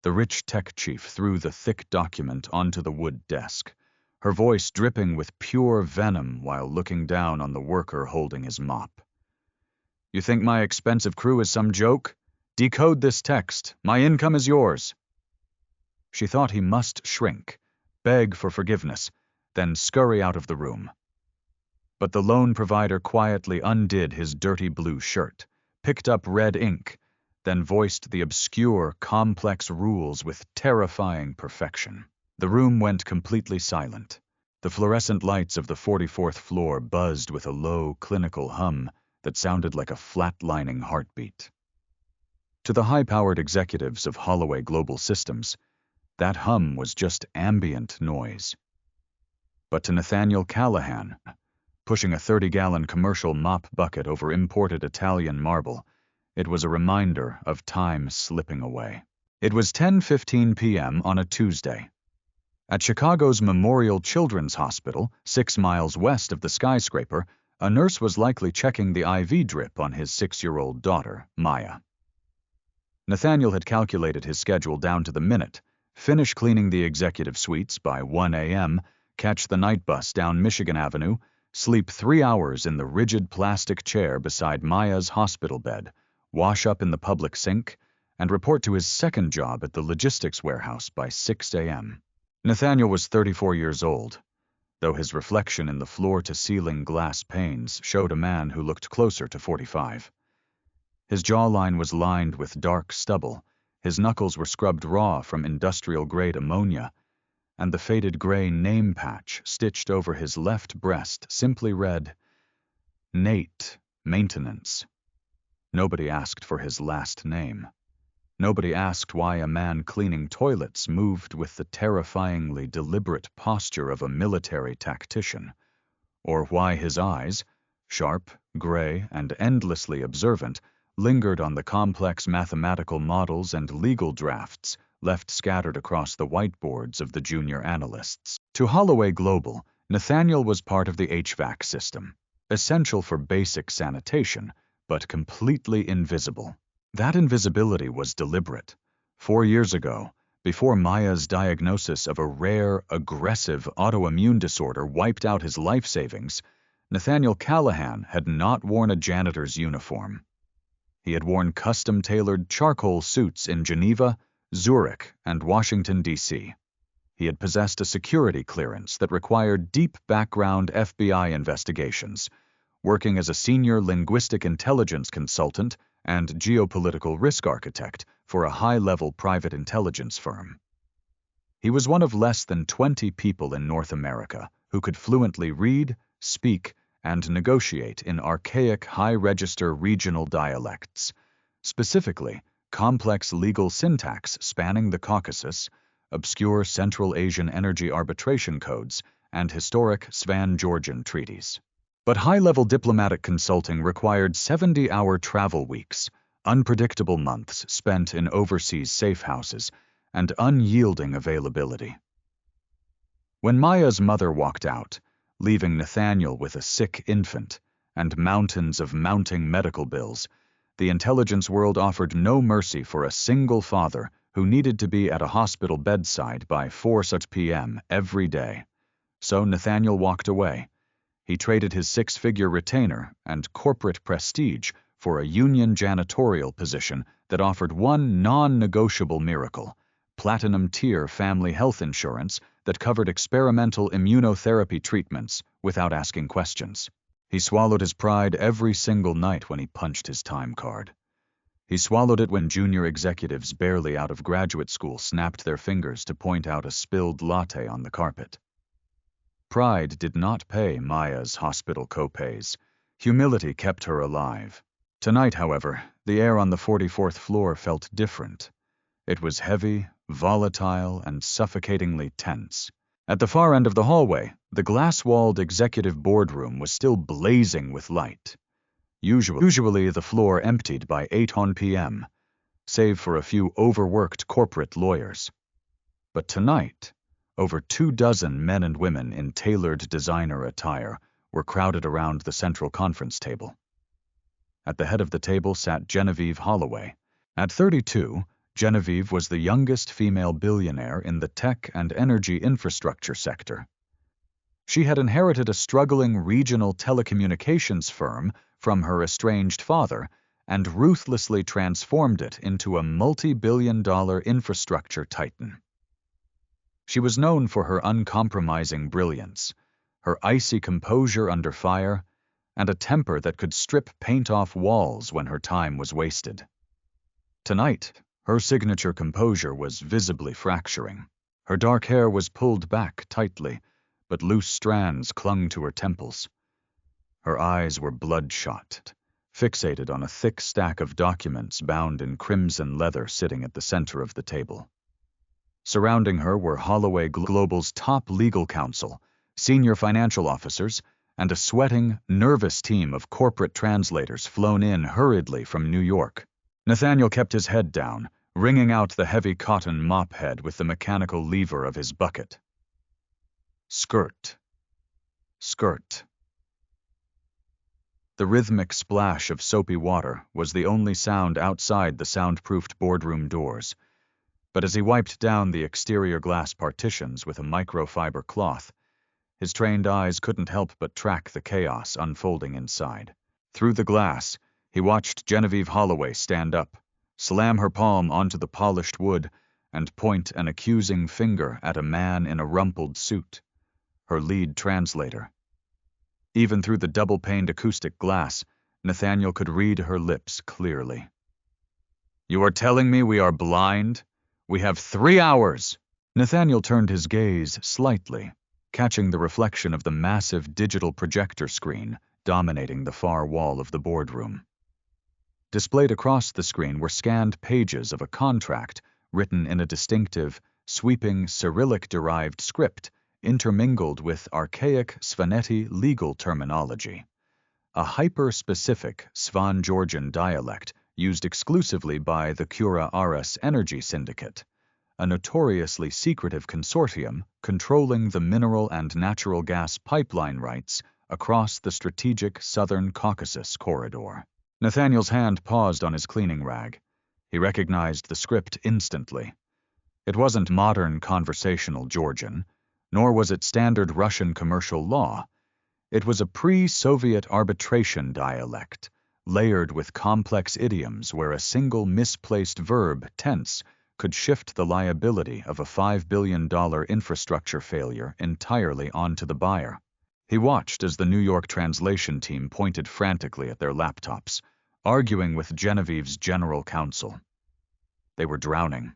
The rich tech chief threw the thick document onto the wood desk, her voice dripping with pure venom while looking down on the worker holding his mop. "You think my expensive crew is some joke? Decode this text. My income is yours." She thought he must shrink, beg for forgiveness, then scurry out of the room. But the loan provider quietly undid his dirty blue shirt, picked up red ink, then voiced the obscure, complex rules with terrifying perfection. The room went completely silent. The fluorescent lights of the 44th floor buzzed with a low, clinical hum that sounded like a flatlining heartbeat. To the high-powered executives of Holloway Global Systems, that hum was just ambient noise. But to Nathaniel Callahan, pushing a 30-gallon commercial mop bucket over imported Italian marble, it was a reminder of time slipping away. It was 10:15 p.m. on a Tuesday. At Chicago's Memorial Children's Hospital, 6 miles west of the skyscraper, a nurse was likely checking the IV drip on his 6-year-old daughter, Maya. Nathaniel had calculated his schedule down to the minute, finish cleaning the executive suites by 1 a.m., catch the night bus down Michigan Avenue, sleep 3 hours in the rigid plastic chair beside Maya's hospital bed, wash up in the public sink, and report to his second job at the logistics warehouse by 6 a.m. Nathaniel was 34 years old, though his reflection in the floor-to-ceiling glass panes showed a man who looked closer to 45. His jawline was lined with dark stubble, his knuckles were scrubbed raw from industrial-grade ammonia, and the faded gray name patch stitched over his left breast simply read, "Nate Maintenance." Nobody asked for his last name. Nobody asked why a man cleaning toilets moved with the terrifyingly deliberate posture of a military tactician, or why his eyes, sharp, gray, and endlessly observant, lingered on the complex mathematical models and legal drafts left scattered across the whiteboards of the junior analysts. To Holloway Global, Nathaniel was part of the HVAC system, essential for basic sanitation, but completely invisible. That invisibility was deliberate. 4 years ago, before Maya's diagnosis of a rare, aggressive autoimmune disorder wiped out his life savings, Nathaniel Callahan had not worn a janitor's uniform. He had worn custom-tailored charcoal suits in Geneva, Zurich, and Washington, D.C. He had possessed a security clearance that required deep background FBI investigations, working as a senior linguistic intelligence consultant and geopolitical risk architect for a high-level private intelligence firm. He was one of less than 20 people in North America who could fluently read, speak, and negotiate in archaic high-register regional dialects, specifically complex legal syntax spanning the Caucasus, obscure Central Asian energy arbitration codes, and historic Svan-Georgian treaties. But high-level diplomatic consulting required 70-hour travel weeks, unpredictable months spent in overseas safe houses, and unyielding availability. When Maya's mother walked out, leaving Nathaniel with a sick infant and mountains of mounting medical bills, the intelligence world offered no mercy for a single father who needed to be at a hospital bedside by 4 p.m. every day. So Nathaniel walked away. He traded his 6-figure retainer and corporate prestige for a union janitorial position that offered one non-negotiable miracle: platinum-tier family health insurance that covered experimental immunotherapy treatments without asking questions. He swallowed his pride every single night when he punched his time card. He swallowed it when junior executives barely out of graduate school snapped their fingers to point out a spilled latte on the carpet. Pride did not pay Maya's hospital copays. Humility kept her alive. Tonight, however, the air on the 44th floor felt different. It was heavy, volatile, and suffocatingly tense. At the far end of the hallway, the glass-walled executive boardroom was still blazing with light. Usually the floor emptied by 8 p.m., save for a few overworked corporate lawyers. But tonight, over 24 men and women in tailored designer attire were crowded around the central conference table. At the head of the table sat Genevieve Holloway. At 32, Genevieve was the youngest female billionaire in the tech and energy infrastructure sector. She had inherited a struggling regional telecommunications firm from her estranged father and ruthlessly transformed it into a multi-billion-dollar infrastructure titan. She was known for her uncompromising brilliance, her icy composure under fire, and a temper that could strip paint off walls when her time was wasted. Tonight, her signature composure was visibly fracturing. Her dark hair was pulled back tightly, but loose strands clung to her temples. Her eyes were bloodshot, fixated on a thick stack of documents bound in crimson leather sitting at the center of the table. Surrounding her were Holloway Global's top legal counsel, senior financial officers, and a sweating, nervous team of corporate translators flown in hurriedly from New York. Nathaniel kept his head down, wringing out the heavy cotton mop head with the mechanical lever of his bucket. Skirt. Skirt. The rhythmic splash of soapy water was the only sound outside the soundproofed boardroom doors, but as he wiped down the exterior glass partitions with a microfiber cloth, his trained eyes couldn't help but track the chaos unfolding inside. Through the glass, he watched Genevieve Holloway stand up, slam her palm onto the polished wood, and point an accusing finger at a man in a rumpled suit, her lead translator. Even through the double-paned acoustic glass, Nathaniel could read her lips clearly. "You are telling me we are blind? We have 3 hours!" Nathaniel turned his gaze slightly, catching the reflection of the massive digital projector screen dominating the far wall of the boardroom. Displayed across the screen were scanned pages of a contract written in a distinctive, sweeping Cyrillic-derived script intermingled with archaic Svanetti legal terminology, a hyper-specific Svan-Georgian dialect used exclusively by the Cura Aras Energy Syndicate, a notoriously secretive consortium controlling the mineral and natural gas pipeline rights across the strategic Southern Caucasus corridor. Nathaniel's hand paused on his cleaning rag. He recognized the script instantly. It wasn't modern conversational Georgian, nor was it standard Russian commercial law. It was a pre-Soviet arbitration dialect, layered with complex idioms where a single misplaced verb tense could shift the liability of a $5 billion infrastructure failure entirely onto the buyer. He watched as the New York translation team pointed frantically at their laptops, arguing with Genevieve's general counsel. They were drowning.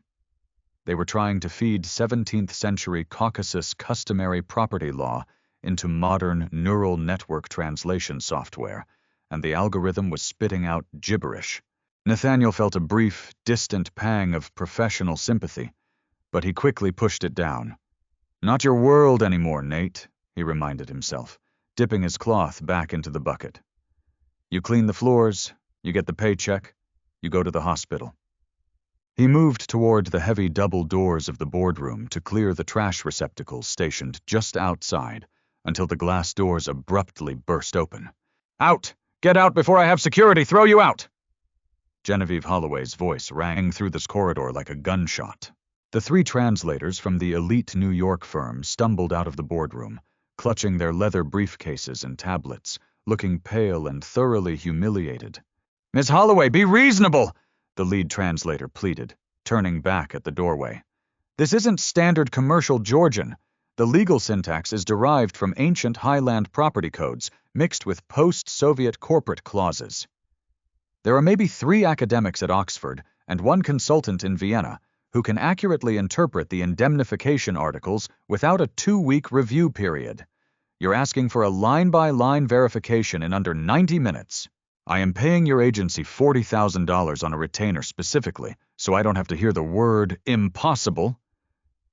They were trying to feed 17th century Caucasus customary property law into modern neural network translation software, and the algorithm was spitting out gibberish. Nathaniel felt a brief, distant pang of professional sympathy, but he quickly pushed it down. "Not your world anymore, Nate," he reminded himself, dipping his cloth back into the bucket. "You clean the floors, you get the paycheck, you go to the hospital." He moved toward the heavy double doors of the boardroom to clear the trash receptacles stationed just outside until the glass doors abruptly burst open. "Out! Get out before I have security throw you out!" Genevieve Holloway's voice rang through this corridor like a gunshot. The 3 translators from the elite New York firm stumbled out of the boardroom, clutching their leather briefcases and tablets, looking pale and thoroughly humiliated. "Miss Holloway, be reasonable!" the lead translator pleaded, turning back at the doorway. "This isn't standard commercial Georgian. The legal syntax is derived from ancient Highland property codes mixed with post-Soviet corporate clauses. There are maybe 3 academics at Oxford and 1 consultant in Vienna who can accurately interpret the indemnification articles without a 2-week review period. You're asking for a line-by-line verification in under 90 minutes. I am paying your agency $40,000 on a retainer specifically, so I don't have to hear the word impossible."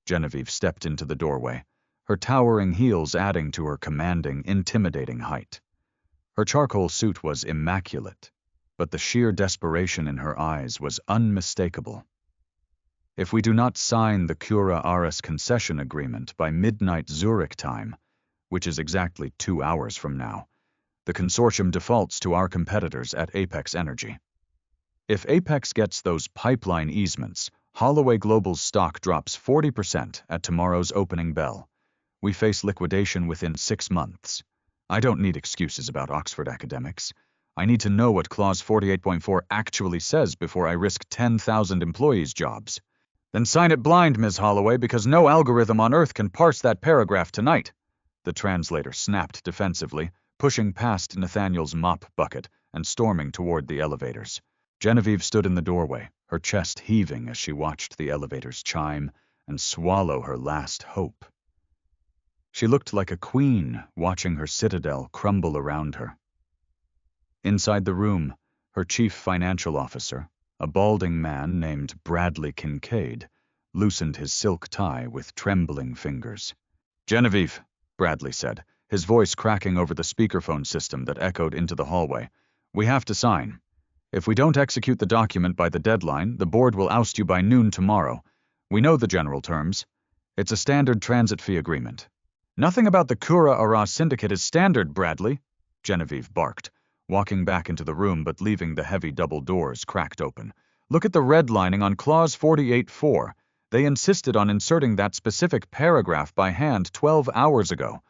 Genevieve stepped into the doorway, her towering heels adding to her commanding, intimidating height. Her charcoal suit was immaculate, but the sheer desperation in her eyes was unmistakable. "If we do not sign the Cura Aras concession agreement by midnight Zurich time, which is exactly 2 hours from now, the consortium defaults to our competitors at Apex Energy." If Apex gets those pipeline easements, Holloway Global's stock drops 40% at tomorrow's opening bell. We face liquidation within 6 months. I don't need excuses about Oxford academics. I need to know what Clause 48.4 actually says before I risk 10,000 employees' jobs. Then sign it blind, Ms. Holloway, because no algorithm on Earth can parse that paragraph tonight. The translator snapped defensively, pushing past Nathaniel's mop bucket and storming toward the elevators. Genevieve stood in the doorway, her chest heaving as she watched the elevators chime and swallow her last hope. She looked like a queen watching her citadel crumble around her. Inside the room, her chief financial officer, a balding man named Bradley Kincaid, loosened his silk tie with trembling fingers. "Genevieve," Bradley said, his voice cracking over the speakerphone system that echoed into the hallway, "we have to sign. If we don't execute the document by the deadline, the board will oust you by noon tomorrow. We know the general terms. It's a standard transit fee agreement." "Nothing about the Kura-Ara syndicate is standard, Bradley," Genevieve barked, walking back into the room but leaving the heavy double doors cracked open. "Look at the redlining on Clause 48.4. They insisted on inserting that specific paragraph by hand 12 hours ago.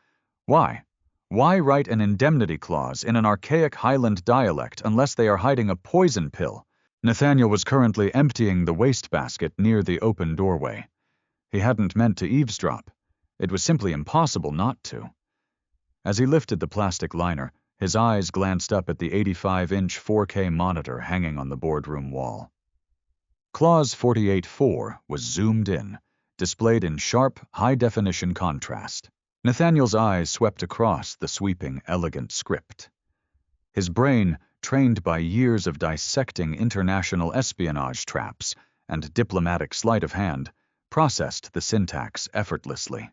Why? Why write an indemnity clause in an archaic Highland dialect unless they are hiding a poison pill?" Nathaniel was currently emptying the wastebasket near the open doorway. He hadn't meant to eavesdrop. It was simply impossible not to. As he lifted the plastic liner, his eyes glanced up at the 85-inch 4K monitor hanging on the boardroom wall. Clause 48.4 was zoomed in, displayed in sharp, high-definition contrast. Nathaniel's eyes swept across the sweeping, elegant script. His brain, trained by years of dissecting international espionage traps and diplomatic sleight of hand, processed the syntax effortlessly.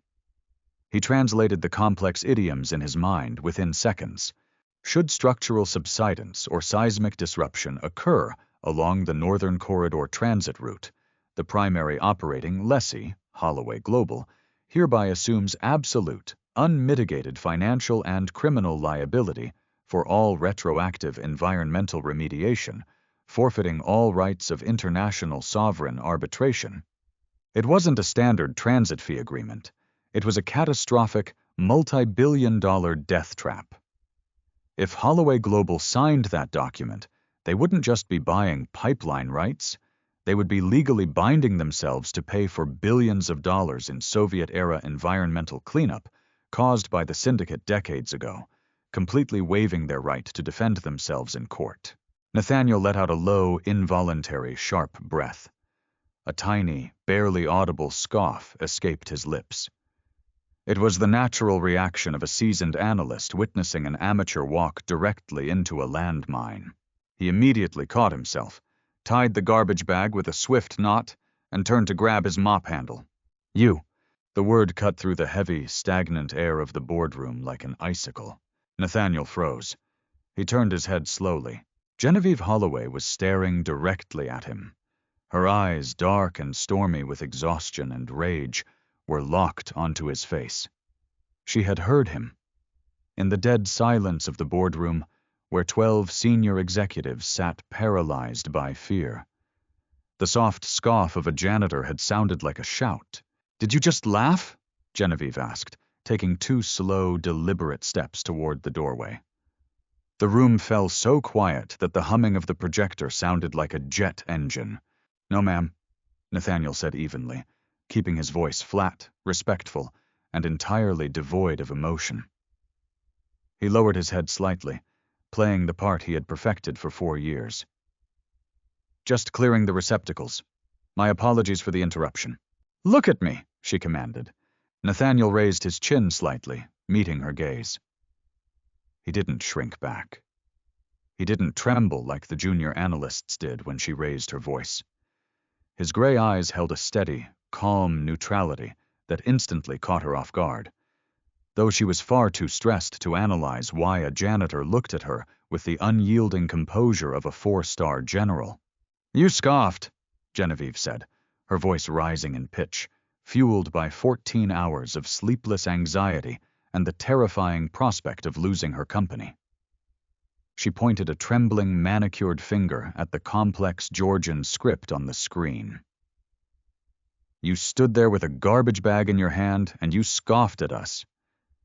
He translated the complex idioms in his mind within seconds. Should structural subsidence or seismic disruption occur along the Northern Corridor transit route, the primary operating lessee, Holloway Global, hereby assumes absolute, unmitigated financial and criminal liability for all retroactive environmental remediation, forfeiting all rights of international sovereign arbitration. It wasn't a standard transit fee agreement. It was a catastrophic, multi-billion-dollar death trap. If Holloway Global signed that document, they wouldn't just be buying pipeline rights. They would be legally binding themselves to pay for billions of dollars in Soviet-era environmental cleanup caused by the syndicate decades ago, completely waiving their right to defend themselves in court. Nathaniel let out a low, involuntary, sharp breath. A tiny, barely audible scoff escaped his lips. It was the natural reaction of a seasoned analyst witnessing an amateur walk directly into a landmine. He immediately caught himself, tied the garbage bag with a swift knot, and turned to grab his mop handle. "You." The word cut through the heavy, stagnant air of the boardroom like an icicle. Nathaniel froze. He turned his head slowly. Genevieve Holloway was staring directly at him. Her eyes, dark and stormy with exhaustion and rage, were locked onto his face. She had heard him. In the dead silence of the boardroom, where 12 senior executives sat paralyzed by fear. The soft scoff of a janitor had sounded like a shout. "Did you just laugh?" Genevieve asked, taking 2 slow, deliberate steps toward the doorway. The room fell so quiet that the humming of the projector sounded like a jet engine. "No, ma'am," Nathaniel said evenly, keeping his voice flat, respectful, and entirely devoid of emotion. He lowered his head slightly, playing the part he had perfected for 4 years. "Just clearing the receptacles. My apologies for the interruption." "Look at me," she commanded. Nathaniel raised his chin slightly, meeting her gaze. He didn't shrink back. He didn't tremble like the junior analysts did when she raised her voice. His gray eyes held a steady, calm neutrality that instantly caught her off guard, though she was far too stressed to analyze why a janitor looked at her with the unyielding composure of a 4-star general. "You scoffed," Genevieve said, her voice rising in pitch, fueled by 14 hours of sleepless anxiety and the terrifying prospect of losing her company. She pointed a trembling, manicured finger at the complex Georgian script on the screen. You stood there with a garbage bag in your hand and you scoffed at us.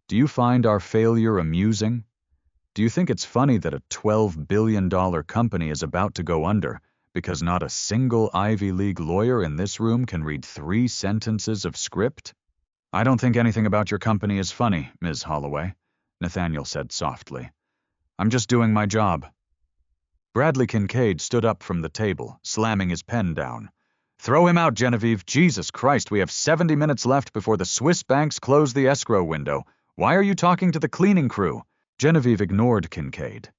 Do you find our failure amusing? Do you think it's funny that a $12 billion company is about to go under because not a single Ivy League lawyer in this room can read 3 sentences of script? I don't think anything about your company is funny, Ms. Holloway, Nathaniel said softly. I'm just doing my job. Bradley Kincaid stood up from the table, slamming his pen down. Throw him out, Genevieve. Jesus Christ, we have 70 minutes left before the Swiss banks close the escrow window. Why are you talking to the cleaning crew? Genevieve ignored Kincaid.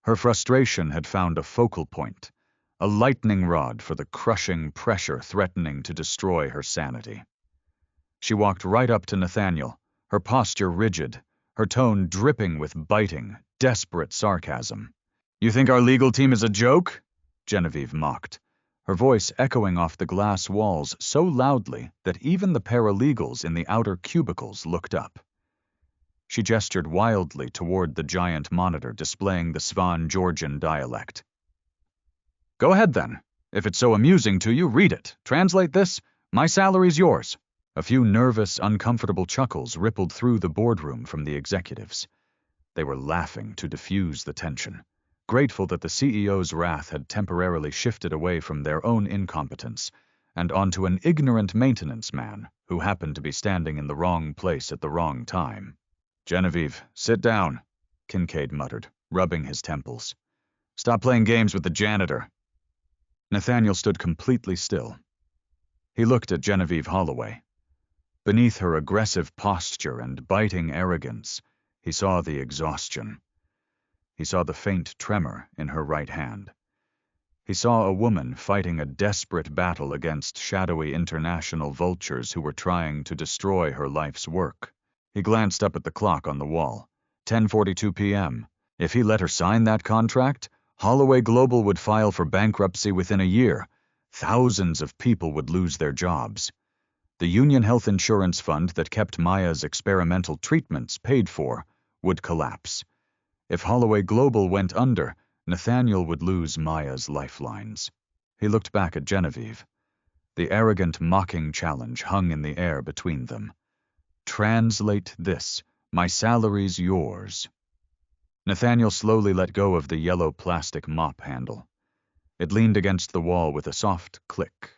Her frustration had found a focal point, a lightning rod for the crushing pressure threatening to destroy her sanity. She walked right up to Nathaniel, her posture rigid, her tone dripping with biting, desperate sarcasm. You think our legal team is a joke? Genevieve mocked, her voice echoing off the glass walls so loudly that even the paralegals in the outer cubicles looked up. She gestured wildly toward the giant monitor displaying the Svan Georgian dialect. Go ahead then. If it's so amusing to you, read it. Translate this. My salary's yours. A few nervous, uncomfortable chuckles rippled through the boardroom from the executives. They were laughing to diffuse the tension, grateful that the CEO's wrath had temporarily shifted away from their own incompetence and onto an ignorant maintenance man who happened to be standing in the wrong place at the wrong time. Genevieve, sit down, Kincaid muttered, rubbing his temples. Stop playing games with the janitor. Nathaniel stood completely still. He looked at Genevieve Holloway. Beneath her aggressive posture and biting arrogance, he saw the exhaustion. He saw the faint tremor in her right hand. He saw a woman fighting a desperate battle against shadowy international vultures who were trying to destroy her life's work. He glanced up at the clock on the wall. 10:42 p.m. If he let her sign that contract, Holloway Global would file for bankruptcy within a year. Thousands of people would lose their jobs. The Union Health Insurance Fund that kept Maya's experimental treatments paid for would collapse. If Holloway Global went under, Nathaniel would lose Maya's lifelines. He looked back at Genevieve. The arrogant, mocking challenge hung in the air between them. Translate this. My salary's yours. Nathaniel slowly let go of the yellow plastic mop handle. It leaned against the wall with a soft click.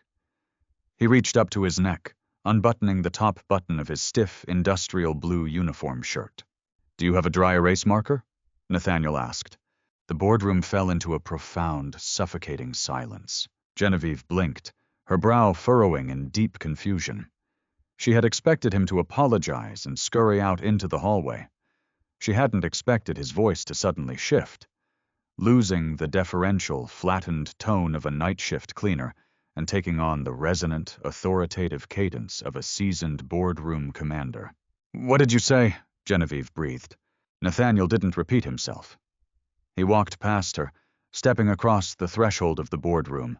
He reached up to his neck, unbuttoning the top button of his stiff, industrial blue uniform shirt. Do you have a dry erase marker? Nathaniel asked. The boardroom fell into a profound, suffocating silence. Genevieve blinked, her brow furrowing in deep confusion. She had expected him to apologize and scurry out into the hallway. She hadn't expected his voice to suddenly shift, losing the deferential, flattened tone of a night shift cleaner and taking on the resonant, authoritative cadence of a seasoned boardroom commander. What did you say? Genevieve breathed. Nathaniel didn't repeat himself. He walked past her, stepping across the threshold of the boardroom.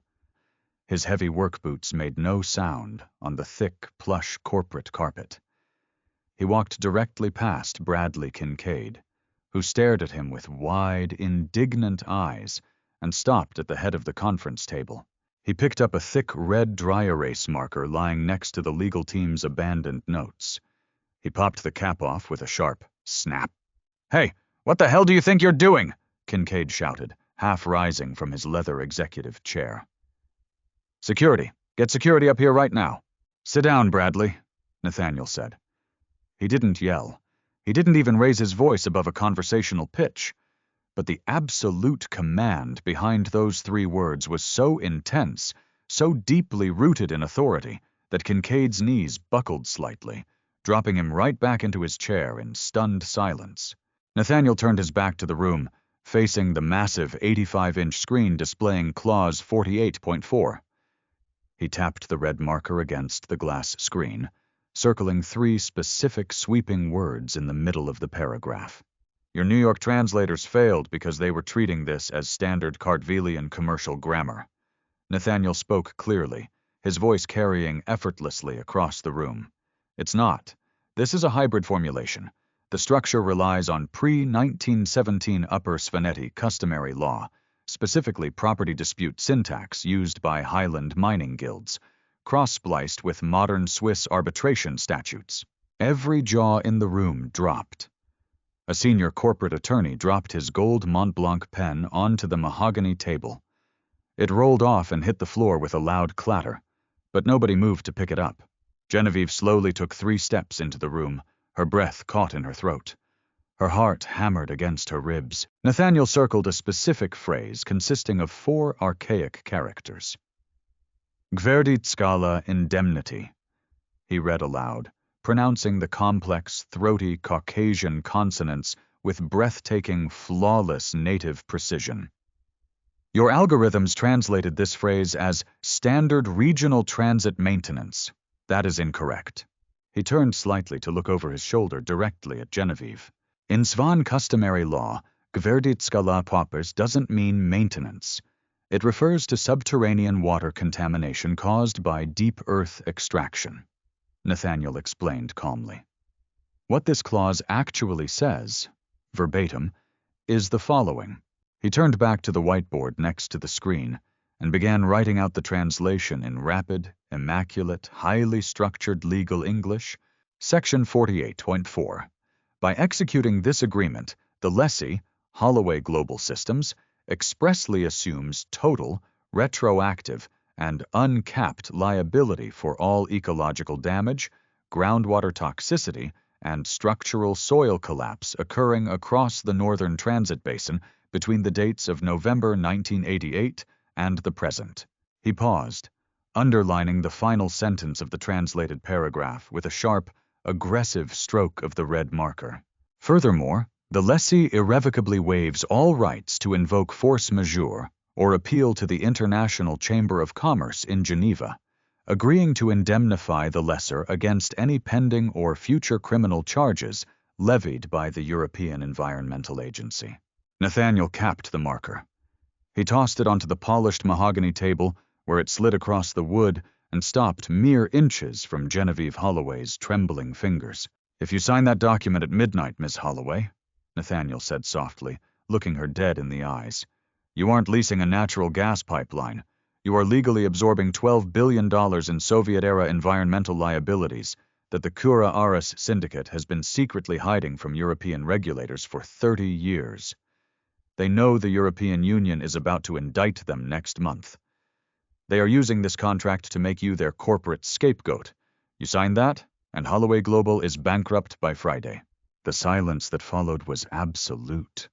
His heavy work boots made no sound on the thick, plush corporate carpet. He walked directly past Bradley Kincaid, who stared at him with wide, indignant eyes and stopped at the head of the conference table. He picked up a thick red dry erase marker lying next to the legal team's abandoned notes. He popped the cap off with a sharp snap. Hey, what the hell do you think you're doing? Kincaid shouted, half rising from his leather executive chair. Security. Get security up here right now. Sit down, Bradley, Nathaniel said. He didn't yell. He didn't even raise his voice above a conversational pitch. But the absolute command behind those 3 words was so intense, so deeply rooted in authority, that Kincaid's knees buckled slightly, dropping him right back into his chair in stunned silence. Nathaniel turned his back to the room, facing the massive 85-inch screen displaying Clause 48.4. He tapped the red marker against the glass screen, circling 3 specific sweeping words in the middle of the paragraph. Your New York translators failed because they were treating this as standard Cartvillian commercial grammar. Nathaniel spoke clearly, his voice carrying effortlessly across the room. It's not. This is a hybrid formulation. The structure relies on pre-1917 Upper Svaneti customary law, specifically property dispute syntax used by Highland mining guilds, cross-spliced with modern Swiss arbitration statutes. Every jaw in the room dropped. A senior corporate attorney dropped his gold Montblanc pen onto the mahogany table. It rolled off and hit the floor with a loud clatter, but nobody moved to pick it up. Genevieve slowly took 3 steps into the room, her breath caught in her throat. Her heart hammered against her ribs. Nathaniel circled a specific phrase consisting of 4 archaic characters. Gverdit Scala Indemnity, he read aloud, pronouncing the complex, throaty Caucasian consonants with breathtaking, flawless native precision. Your algorithms translated this phrase as Standard Regional Transit Maintenance. That is incorrect. He turned slightly to look over his shoulder directly at Genevieve. In Svan customary law, Gverdit Scala Paupers doesn't mean maintenance. It refers to subterranean water contamination caused by deep earth extraction, Nathaniel explained calmly. What this clause actually says, verbatim, is the following. He turned back to the whiteboard next to the screen and began writing out the translation in rapid, immaculate, highly structured legal English. Section 48.4. By executing this agreement, the lessee, Holloway Global Systems, expressly assumes total, retroactive, and uncapped liability for all ecological damage, groundwater toxicity, and structural soil collapse occurring across the Northern Transit Basin between the dates of November 1988 and the present. He paused, underlining the final sentence of the translated paragraph with a sharp, aggressive stroke of the red marker. Furthermore, the lessee irrevocably waives all rights to invoke force majeure or appeal to the International Chamber of Commerce in Geneva, agreeing to indemnify the lessor against any pending or future criminal charges levied by the European Environmental Agency. Nathaniel capped the marker. He tossed it onto the polished mahogany table, where it slid across the wood and stopped mere inches from Genevieve Holloway's trembling fingers. "If you sign that document at midnight, Miss Holloway," Nathaniel said softly, looking her dead in the eyes, "you aren't leasing a natural gas pipeline. You are legally absorbing $12 billion in Soviet-era environmental liabilities that the Kura Aras syndicate has been secretly hiding from European regulators for 30 years. They know the European Union is about to indict them next month. They are using this contract to make you their corporate scapegoat. You sign that, and Holloway Global is bankrupt by Friday." The silence that followed was absolute.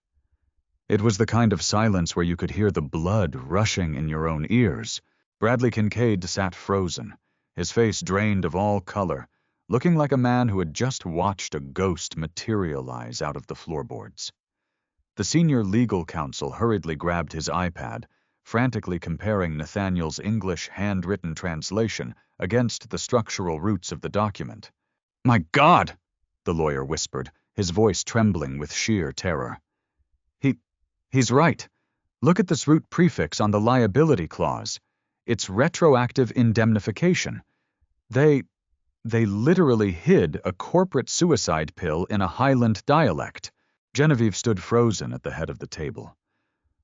It was the kind of silence where you could hear the blood rushing in your own ears. Bradley Kincaid sat frozen, his face drained of all color, looking like a man who had just watched a ghost materialize out of the floorboards. The senior legal counsel hurriedly grabbed his iPad, frantically comparing Nathaniel's English handwritten translation against the structural roots of the document. "My God!" the lawyer whispered, his voice trembling with sheer terror. He's right. Look at this root prefix on the liability clause. It's retroactive indemnification. They literally hid a corporate suicide pill in a Highland dialect." Genevieve stood frozen at the head of the table.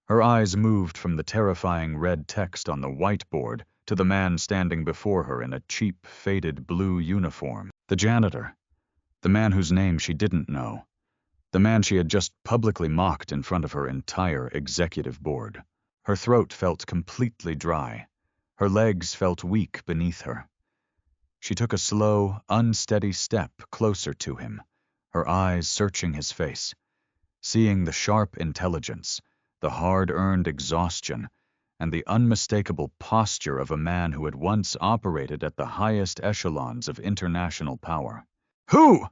Her eyes moved from the terrifying red text on the whiteboard to the man standing before her in a cheap, faded blue uniform. The janitor. The man whose name she didn't know. The man she had just publicly mocked in front of her entire executive board. Her throat felt completely dry. Her legs felt weak beneath her. She took a slow, unsteady step closer to him, her eyes searching his face, seeing the sharp intelligence, the hard-earned exhaustion, and the unmistakable posture of a man who had once operated at the highest echelons of international power. "Who?"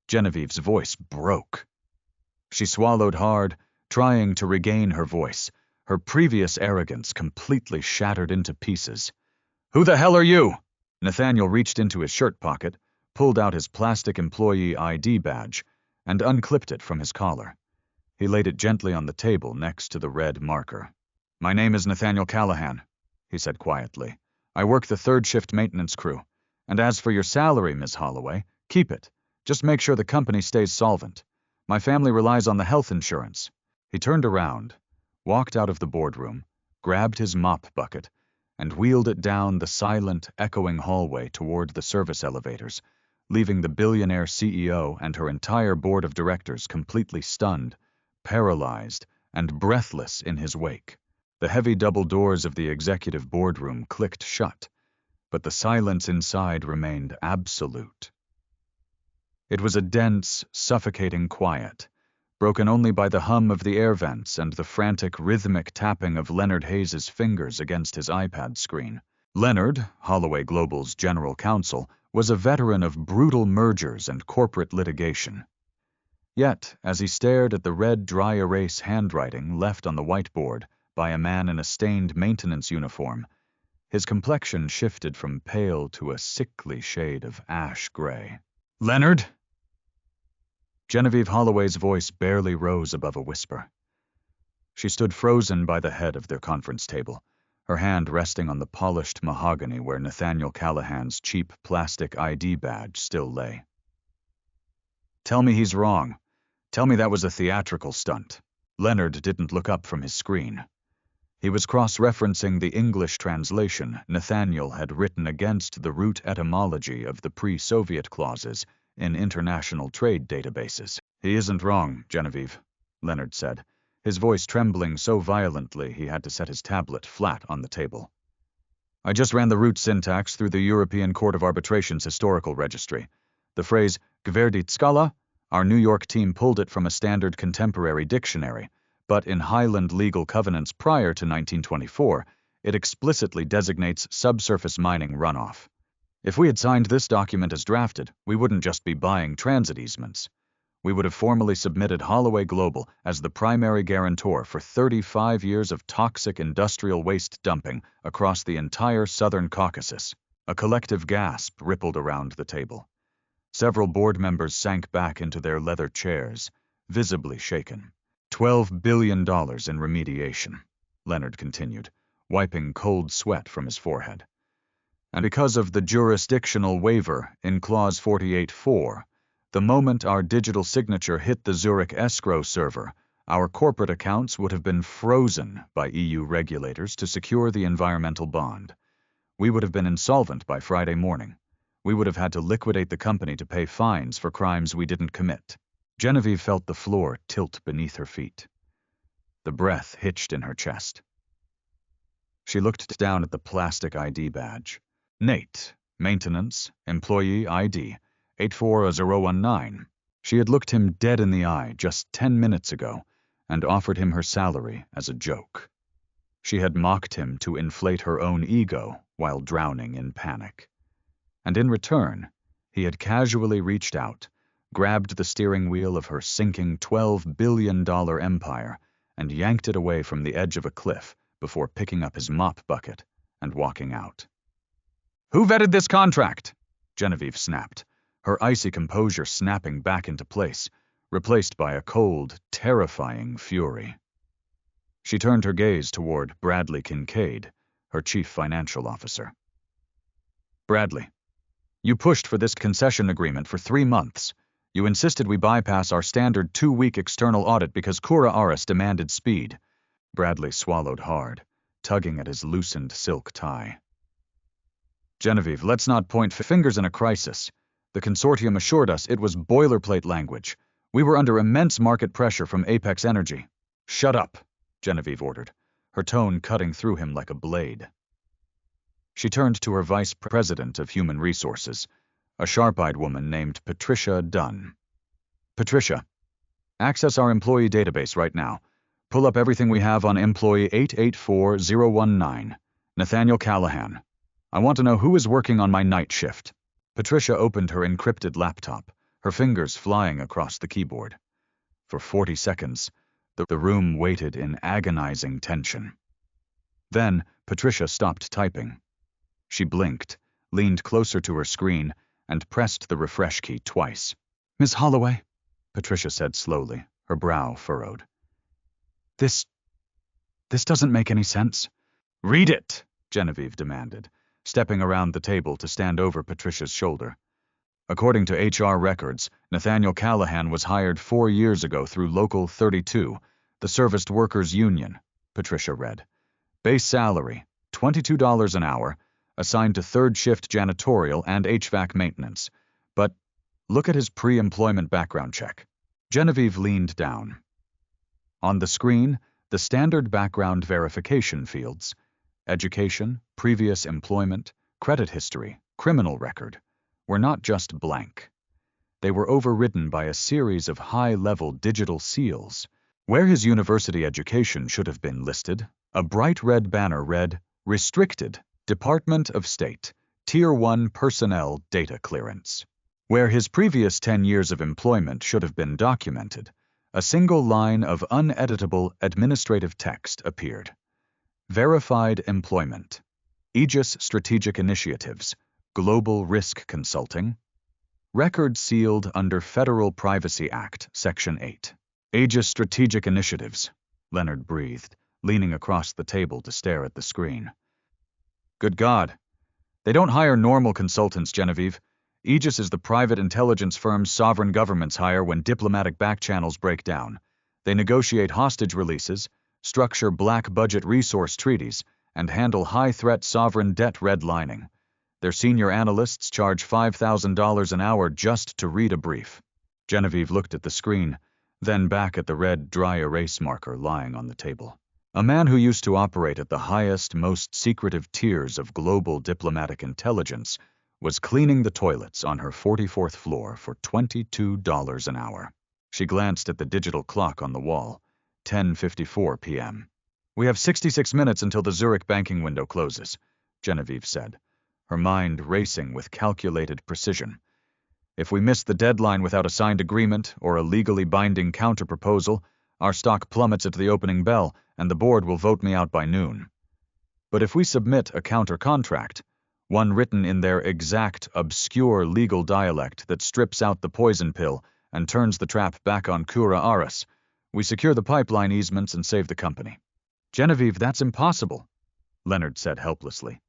Genevieve's voice broke. She swallowed hard, trying to regain her voice, her previous arrogance completely shattered into pieces. "Who the hell are you?" Nathaniel reached into his shirt pocket, pulled out his plastic employee ID badge, and unclipped it from his collar. He laid it gently on the table next to the red marker. "My name is Nathaniel Callahan," he said quietly. "I work the third shift maintenance crew. And as for your salary, Miss Holloway, keep it. Just make sure the company stays solvent. My family relies on the health insurance." He turned around, walked out of the boardroom, grabbed his mop bucket, and wheeled it down the silent, echoing hallway toward the service elevators, leaving the billionaire CEO and her entire board of directors completely stunned, paralyzed, and breathless in his wake. The heavy double doors of the executive boardroom clicked shut, but the silence inside remained absolute. It was a dense, suffocating quiet, broken only by the hum of the air vents and the frantic, rhythmic tapping of Leonard Hayes's fingers against his iPad screen. Leonard, Holloway Global's general counsel, was a veteran of brutal mergers and corporate litigation. Yet, as he stared at the red dry erase handwriting left on the whiteboard by a man in a stained maintenance uniform, his complexion shifted from pale to a sickly shade of ash gray. "Leonard?" Genevieve Holloway's voice barely rose above a whisper. She stood frozen by the head of their conference table, her hand resting on the polished mahogany where Nathaniel Callahan's cheap plastic ID badge still lay. "Tell me he's wrong. Tell me that was a theatrical stunt." Leonard didn't look up from his screen. He was cross-referencing the English translation Nathaniel had written against the root etymology of the pre-Soviet clauses in international trade databases. "He isn't wrong, Genevieve," Leonard said, his voice trembling so violently he had to set his tablet flat on the table. "I just ran the root syntax through the European Court of Arbitration's historical registry. The phrase "gverdi skala," our New York team pulled it from a standard contemporary dictionary, but in Highland legal covenants prior to 1924, it explicitly designates subsurface mining runoff. If we had signed this document as drafted, we wouldn't just be buying transit easements. We would have formally submitted Holloway Global as the primary guarantor for 35 years of toxic industrial waste dumping across the entire southern Caucasus. A collective gasp rippled around the table. Several board members sank back into their leather chairs, visibly shaken. $12 billion in remediation, Leonard continued, wiping cold sweat from his forehead. And because of the jurisdictional waiver in Clause 48.4, the moment our digital signature hit the Zurich escrow server, our corporate accounts would have been frozen by EU regulators to secure the environmental bond. We would have been insolvent by Friday morning. We would have had to liquidate the company to pay fines for crimes we didn't commit. Genevieve felt the floor tilt beneath her feet. The breath hitched in her chest. She looked down at the plastic ID badge. Nate, Maintenance, Employee ID, 84019. She had looked him dead in the eye just 10 minutes ago and offered him her salary as a joke. She had mocked him to inflate her own ego while drowning in panic. And in return, he had casually reached out, grabbed the steering wheel of her sinking $12 billion empire, and yanked it away from the edge of a cliff before picking up his mop bucket and walking out. "Who vetted this contract?" Genevieve snapped, her icy composure snapping back into place, replaced by a cold, terrifying fury. She turned her gaze toward Bradley Kincaid, her chief financial officer. "Bradley, you pushed for this concession agreement for 3 months. You insisted we bypass our standard 2-week external audit because Kura Aris demanded speed." Bradley swallowed hard, tugging at his loosened silk tie. "Genevieve, let's not point fingers in a crisis. The consortium assured us it was boilerplate language. We were under immense market pressure from Apex Energy." "Shut up," Genevieve ordered, her tone cutting through him like a blade. She turned to her vice president of human resources, a sharp-eyed woman named Patricia Dunn. "Patricia, access our employee database right now. Pull up everything we have on employee 884019, Nathaniel Callahan. I want to know who is working on my night shift." Patricia opened her encrypted laptop, her fingers flying across the keyboard. For 40 seconds, the room waited in agonizing tension. Then, Patricia stopped typing. She blinked, leaned closer to her screen, and pressed the refresh key twice. "Miss Holloway," Patricia said slowly, her brow furrowed. This doesn't make any sense." "Read it," Genevieve demanded, stepping around the table to stand over Patricia's shoulder. According to HR records, Nathaniel Callahan was hired 4 years ago through Local 32, the Serviced Workers Union, Patricia read. Base salary, $22 an hour, assigned to third-shift janitorial and HVAC maintenance. But look at his pre-employment background check. Genevieve leaned down. On the screen, the standard background verification fields: education, previous employment, credit history, criminal record, were not just blank. They were overridden by a series of high-level digital seals. Where his university education should have been listed, a bright red banner read, Restricted, Department of State, Tier 1 Personnel Data Clearance. Where his previous 10 years of employment should have been documented, a single line of uneditable administrative text appeared. Verified employment. Aegis Strategic Initiatives. Global Risk Consulting. Record sealed under Federal Privacy Act, Section 8. Aegis Strategic Initiatives, Leonard breathed, leaning across the table to stare at the screen. Good God. They don't hire normal consultants, Genevieve. Aegis is the private intelligence firms sovereign governments hire when diplomatic backchannels break down. They negotiate hostage releases, structure black budget resource treaties, and handle high-threat sovereign debt redlining. Their senior analysts charge $5,000 an hour just to read a brief. Genevieve looked at the screen, then back at the red dry erase marker lying on the table. A man who used to operate at the highest, most secretive tiers of global diplomatic intelligence was cleaning the toilets on her 44th floor for $22 an hour. She glanced at the digital clock on the wall, 10:54 p.m. We have 66 minutes until the Zurich banking window closes, Genevieve said, her mind racing with calculated precision. If we miss the deadline without a signed agreement or a legally binding counterproposal, our stock plummets at the opening bell, and the board will vote me out by noon. But if we submit a counter-contract, one written in their exact, obscure legal dialect that strips out the poison pill and turns the trap back on Kura Aris, we secure the pipeline easements and save the company. Genevieve, that's impossible, Leonard said helplessly.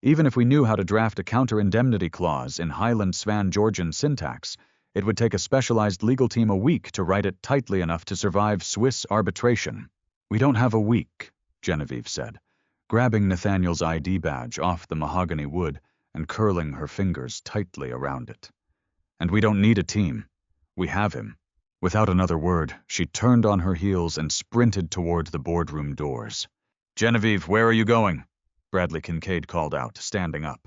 Even if we knew how to draft a counter-indemnity clause in Highland Svan Georgian syntax, it would take a specialized legal team a week to write it tightly enough to survive Swiss arbitration. We don't have a week, Genevieve said, grabbing Nathaniel's ID badge off the mahogany wood and curling her fingers tightly around it. And we don't need a team. We have him. Without another word, she turned on her heels and sprinted toward the boardroom doors. Genevieve, where are you going? Bradley Kincaid called out, standing up.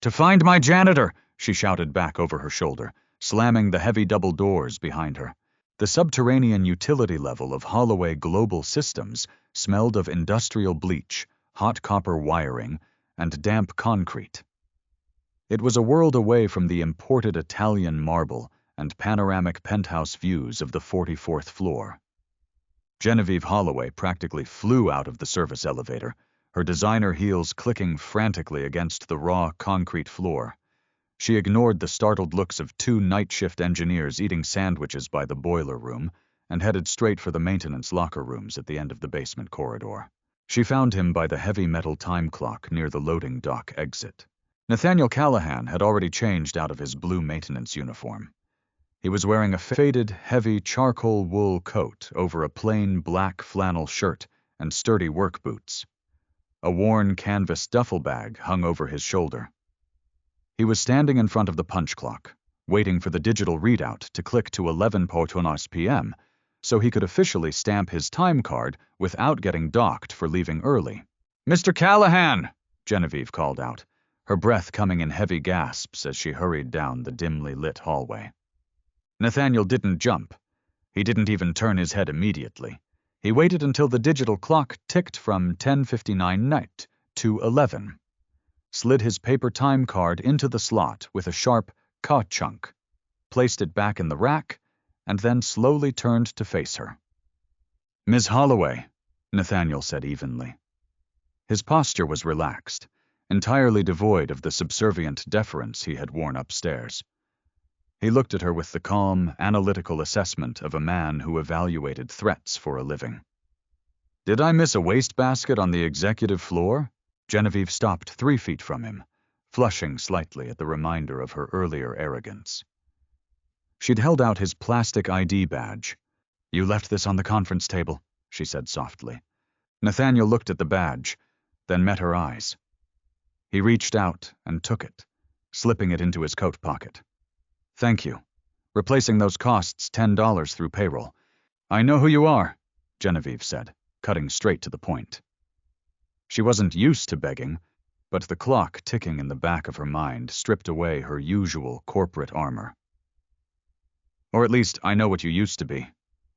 To find my janitor, she shouted back over her shoulder, slamming the heavy double doors behind her. The subterranean utility level of Holloway Global Systems smelled of industrial bleach, hot copper wiring, and damp concrete. It was a world away from the imported Italian marble and panoramic penthouse views of the 44th floor. Genevieve Holloway practically flew out of the service elevator, her designer heels clicking frantically against the raw concrete floor. She ignored the startled looks of two night shift engineers eating sandwiches by the boiler room and headed straight for the maintenance locker rooms at the end of the basement corridor. She found him by the heavy metal time clock near the loading dock exit. Nathaniel Callahan had already changed out of his blue maintenance uniform. He was wearing a faded, heavy charcoal wool coat over a plain black flannel shirt and sturdy work boots. A worn canvas duffel bag hung over his shoulder. He was standing in front of the punch clock, waiting for the digital readout to click to 11:00 p.m., so he could officially stamp his time card without getting docked for leaving early. Mr. Callahan! Genevieve called out, her breath coming in heavy gasps as she hurried down the dimly lit hallway. Nathaniel didn't jump. He didn't even turn his head immediately. He waited until the digital clock ticked from 10:59 night to 11, slid his paper time card into the slot with a sharp ka-chunk, placed it back in the rack, and then slowly turned to face her. Ms. Holloway, Nathaniel said evenly. His posture was relaxed, entirely devoid of the subservient deference he had worn upstairs. He looked at her with the calm, analytical assessment of a man who evaluated threats for a living. Did I miss a wastebasket on the executive floor? Genevieve stopped 3 feet from him, flushing slightly at the reminder of her earlier arrogance. She'd held out his plastic ID badge. "You left this on the conference table," she said softly. Nathaniel looked at the badge, then met her eyes. He reached out and took it, slipping it into his coat pocket. "Thank you. Replacing those costs $10 through payroll." "I know who you are," Genevieve said, cutting straight to the point. She wasn't used to begging, but the clock ticking in the back of her mind stripped away her usual corporate armor. "Or at least, I know what you used to be.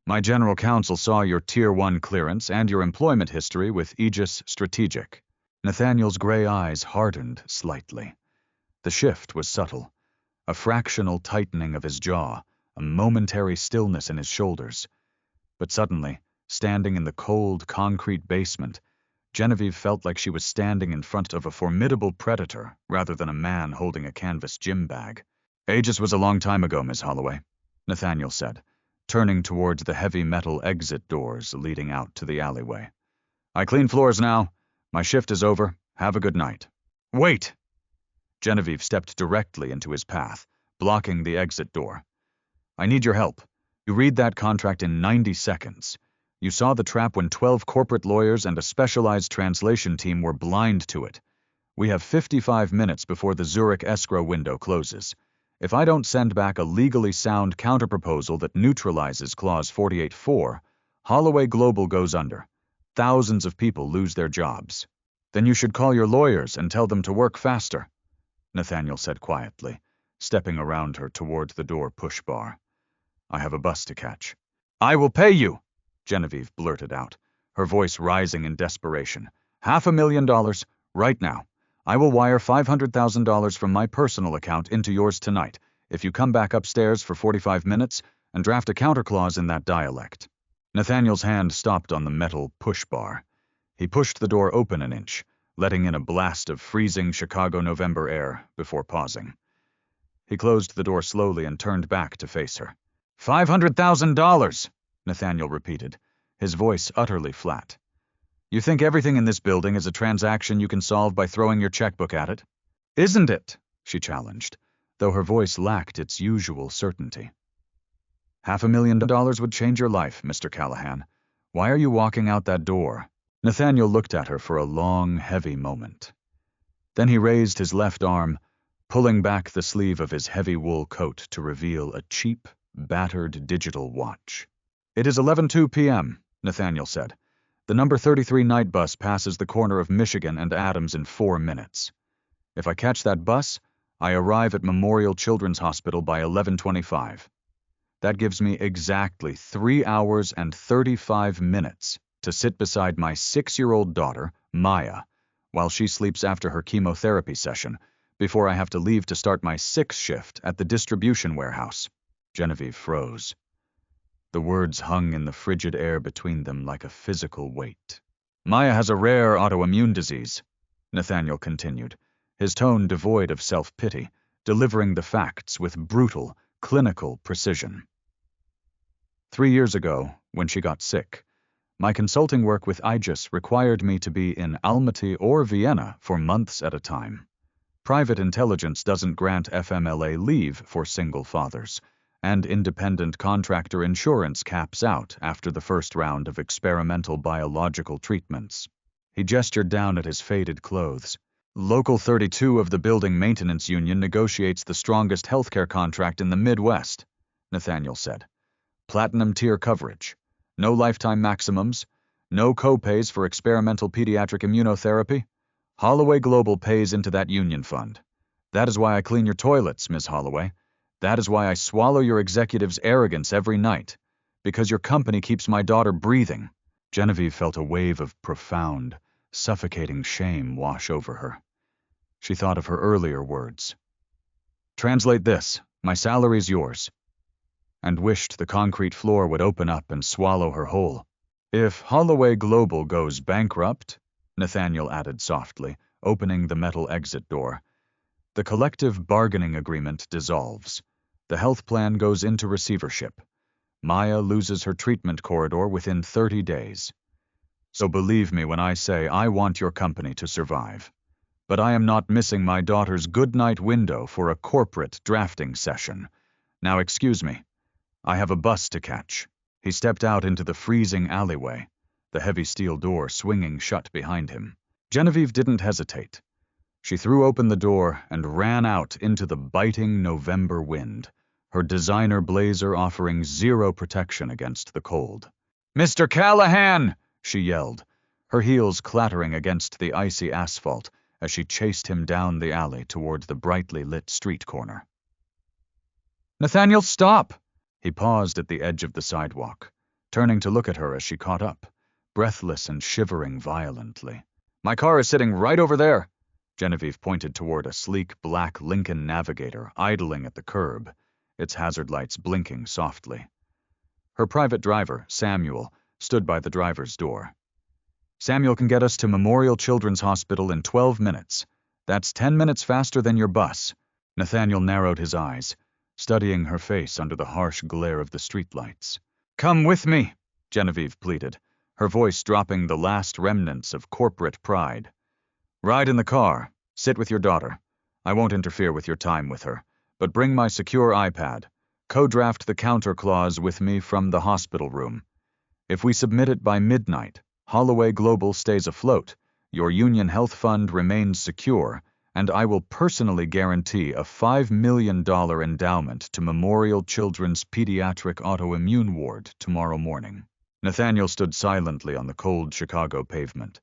My general counsel saw your Tier 1 clearance and your employment history with Aegis Strategic." Nathaniel's gray eyes hardened slightly. The shift was subtle, a fractional tightening of his jaw, a momentary stillness in his shoulders. But suddenly, standing in the cold, concrete basement, Genevieve felt like she was standing in front of a formidable predator rather than a man holding a canvas gym bag. "Aegis was a long time ago, Miss Holloway," Nathaniel said, turning towards the heavy metal exit doors leading out to the alleyway. "I clean floors now. My shift is over. Have a good night." "Wait!" Genevieve stepped directly into his path, blocking the exit door. "I need your help. You read that contract in 90 seconds. You saw the trap when 12 corporate lawyers and a specialized translation team were blind to it. We have 55 minutes before the Zurich escrow window closes. If I don't send back a legally sound counterproposal that neutralizes Clause 48.4, Holloway Global goes under. Thousands of people lose their jobs. Then you should call your lawyers and tell them to work faster," Nathaniel said quietly, stepping around her toward the door push bar. "I have a bus to catch." "I will pay you," Genevieve blurted out, her voice rising in desperation. $500,000, right now. I will wire $500,000 from my personal account into yours tonight, if you come back upstairs for 45 minutes and draft a counterclause in that dialect." Nathaniel's hand stopped on the metal push bar. He pushed the door open an inch, letting in a blast of freezing Chicago November air before pausing. He closed the door slowly and turned back to face her. $500,000, Nathaniel repeated, his voice utterly flat. "You think everything in this building is a transaction you can solve by throwing your checkbook at it?" "Isn't it?" she challenged, though her voice lacked its usual certainty. $500,000 would change your life, Mr. Callahan. Why are you walking out that door?" Nathaniel looked at her for a long, heavy moment. Then he raised his left arm, pulling back the sleeve of his heavy wool coat to reveal a cheap, battered digital watch. "It is 11:02 p.m., Nathaniel said. "The number 33 night bus passes the corner of Michigan and Adams in 4 minutes. If I catch that bus, I arrive at Memorial Children's Hospital by 11:25. That gives me exactly 3 hours and 35 minutes to sit beside my 6-year-old daughter, Maya, while she sleeps after her chemotherapy session, before I have to leave to start my 6th shift at the distribution warehouse." Genevieve froze. The words hung in the frigid air between them like a physical weight. "Maya has a rare autoimmune disease," Nathaniel continued, his tone devoid of self-pity, delivering the facts with brutal, clinical precision. 3 years ago, when she got sick, my consulting work with Aegis required me to be in Almaty or Vienna for months at a time. Private intelligence doesn't grant FMLA leave for single fathers, and independent contractor insurance caps out after the first round of experimental biological treatments. He gestured down at his faded clothes. "Local 32 of the Building Maintenance Union negotiates the strongest healthcare contract in the Midwest," Nathaniel said. "Platinum tier coverage, no lifetime maximums, no co-pays for experimental pediatric immunotherapy. Holloway Global pays into that union fund. That is why I clean your toilets, Ms. Holloway. That is why I swallow your executive's arrogance every night. Because your company keeps my daughter breathing." Genevieve felt a wave of profound, suffocating shame wash over her. She thought of her earlier words. "Translate this, my salary's yours," and wished the concrete floor would open up and swallow her whole. "If Holloway Global goes bankrupt," Nathaniel added softly, opening the metal exit door, "the collective bargaining agreement dissolves. The health plan goes into receivership. Maya loses her treatment corridor within 30 days. So believe me when I say I want your company to survive. but I am not missing my daughter's goodnight window for a corporate drafting session. Now excuse me. I have a bus to catch." He stepped out into the freezing alleyway, the heavy steel door swinging shut behind him. Genevieve didn't hesitate. She threw open the door and ran out into the biting November wind, her designer blazer offering zero protection against the cold. "Mr. Callahan!" she yelled, her heels clattering against the icy asphalt as she chased him down the alley toward the brightly lit street corner. "Nathaniel, stop!" He paused at the edge of the sidewalk, turning to look at her as she caught up, breathless and shivering violently. "My car is sitting right over there." Genevieve pointed toward a sleek black Lincoln Navigator idling at the curb, its hazard lights blinking softly. Her private driver, Samuel, stood by the driver's door. "Samuel can get us to Memorial Children's Hospital in 12 minutes. That's 10 minutes faster than your bus." Nathaniel narrowed his eyes, studying her face under the harsh glare of the streetlights. "Come with me," Genevieve pleaded, her voice dropping the last remnants of corporate pride. "Ride in the car. Sit with your daughter. I won't interfere with your time with her, but bring my secure iPad. Co-draft the counter clause with me from the hospital room. If we submit it by midnight, Holloway Global stays afloat, your union health fund remains secure, and I will personally guarantee a $5 million endowment to Memorial Children's Pediatric Autoimmune Ward tomorrow morning." Nathaniel stood silently on the cold Chicago pavement.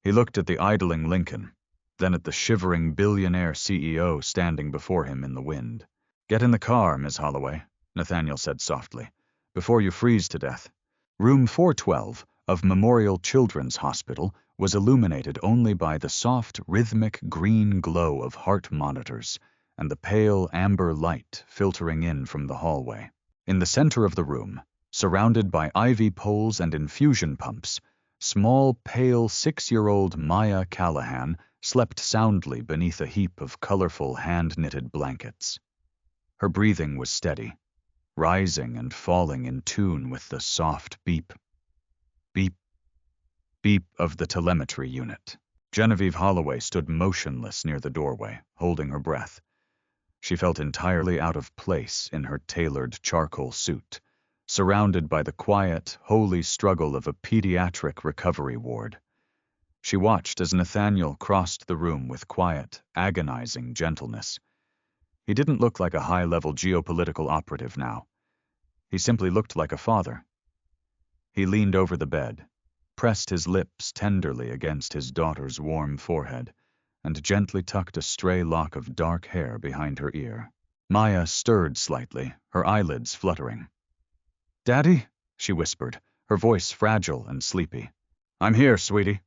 He looked at the idling Lincoln, then at the shivering billionaire CEO standing before him in the wind. "Get in the car, Miss Holloway," Nathaniel said softly, "before you freeze to death." Room 412 of Memorial Children's Hospital was illuminated only by the soft, rhythmic green glow of heart monitors and the pale amber light filtering in from the hallway. In the center of the room, surrounded by ivy poles and infusion pumps, small, pale 6-year-old Maya Callahan slept soundly beneath a heap of colorful hand-knitted blankets. Her breathing was steady, rising and falling in tune with the soft beep, beep, beep of the telemetry unit. Genevieve Holloway stood motionless near the doorway, holding her breath. She felt entirely out of place in her tailored charcoal suit, surrounded by the quiet, holy struggle of a pediatric recovery ward. She watched as Nathaniel crossed the room with quiet, agonizing gentleness. He didn't look like a high-level geopolitical operative now. He simply looked like a father. He leaned over the bed, pressed his lips tenderly against his daughter's warm forehead, and gently tucked a stray lock of dark hair behind her ear. Maya stirred slightly, her eyelids fluttering. "Daddy?" she whispered, her voice fragile and sleepy. "I'm here, sweetie,"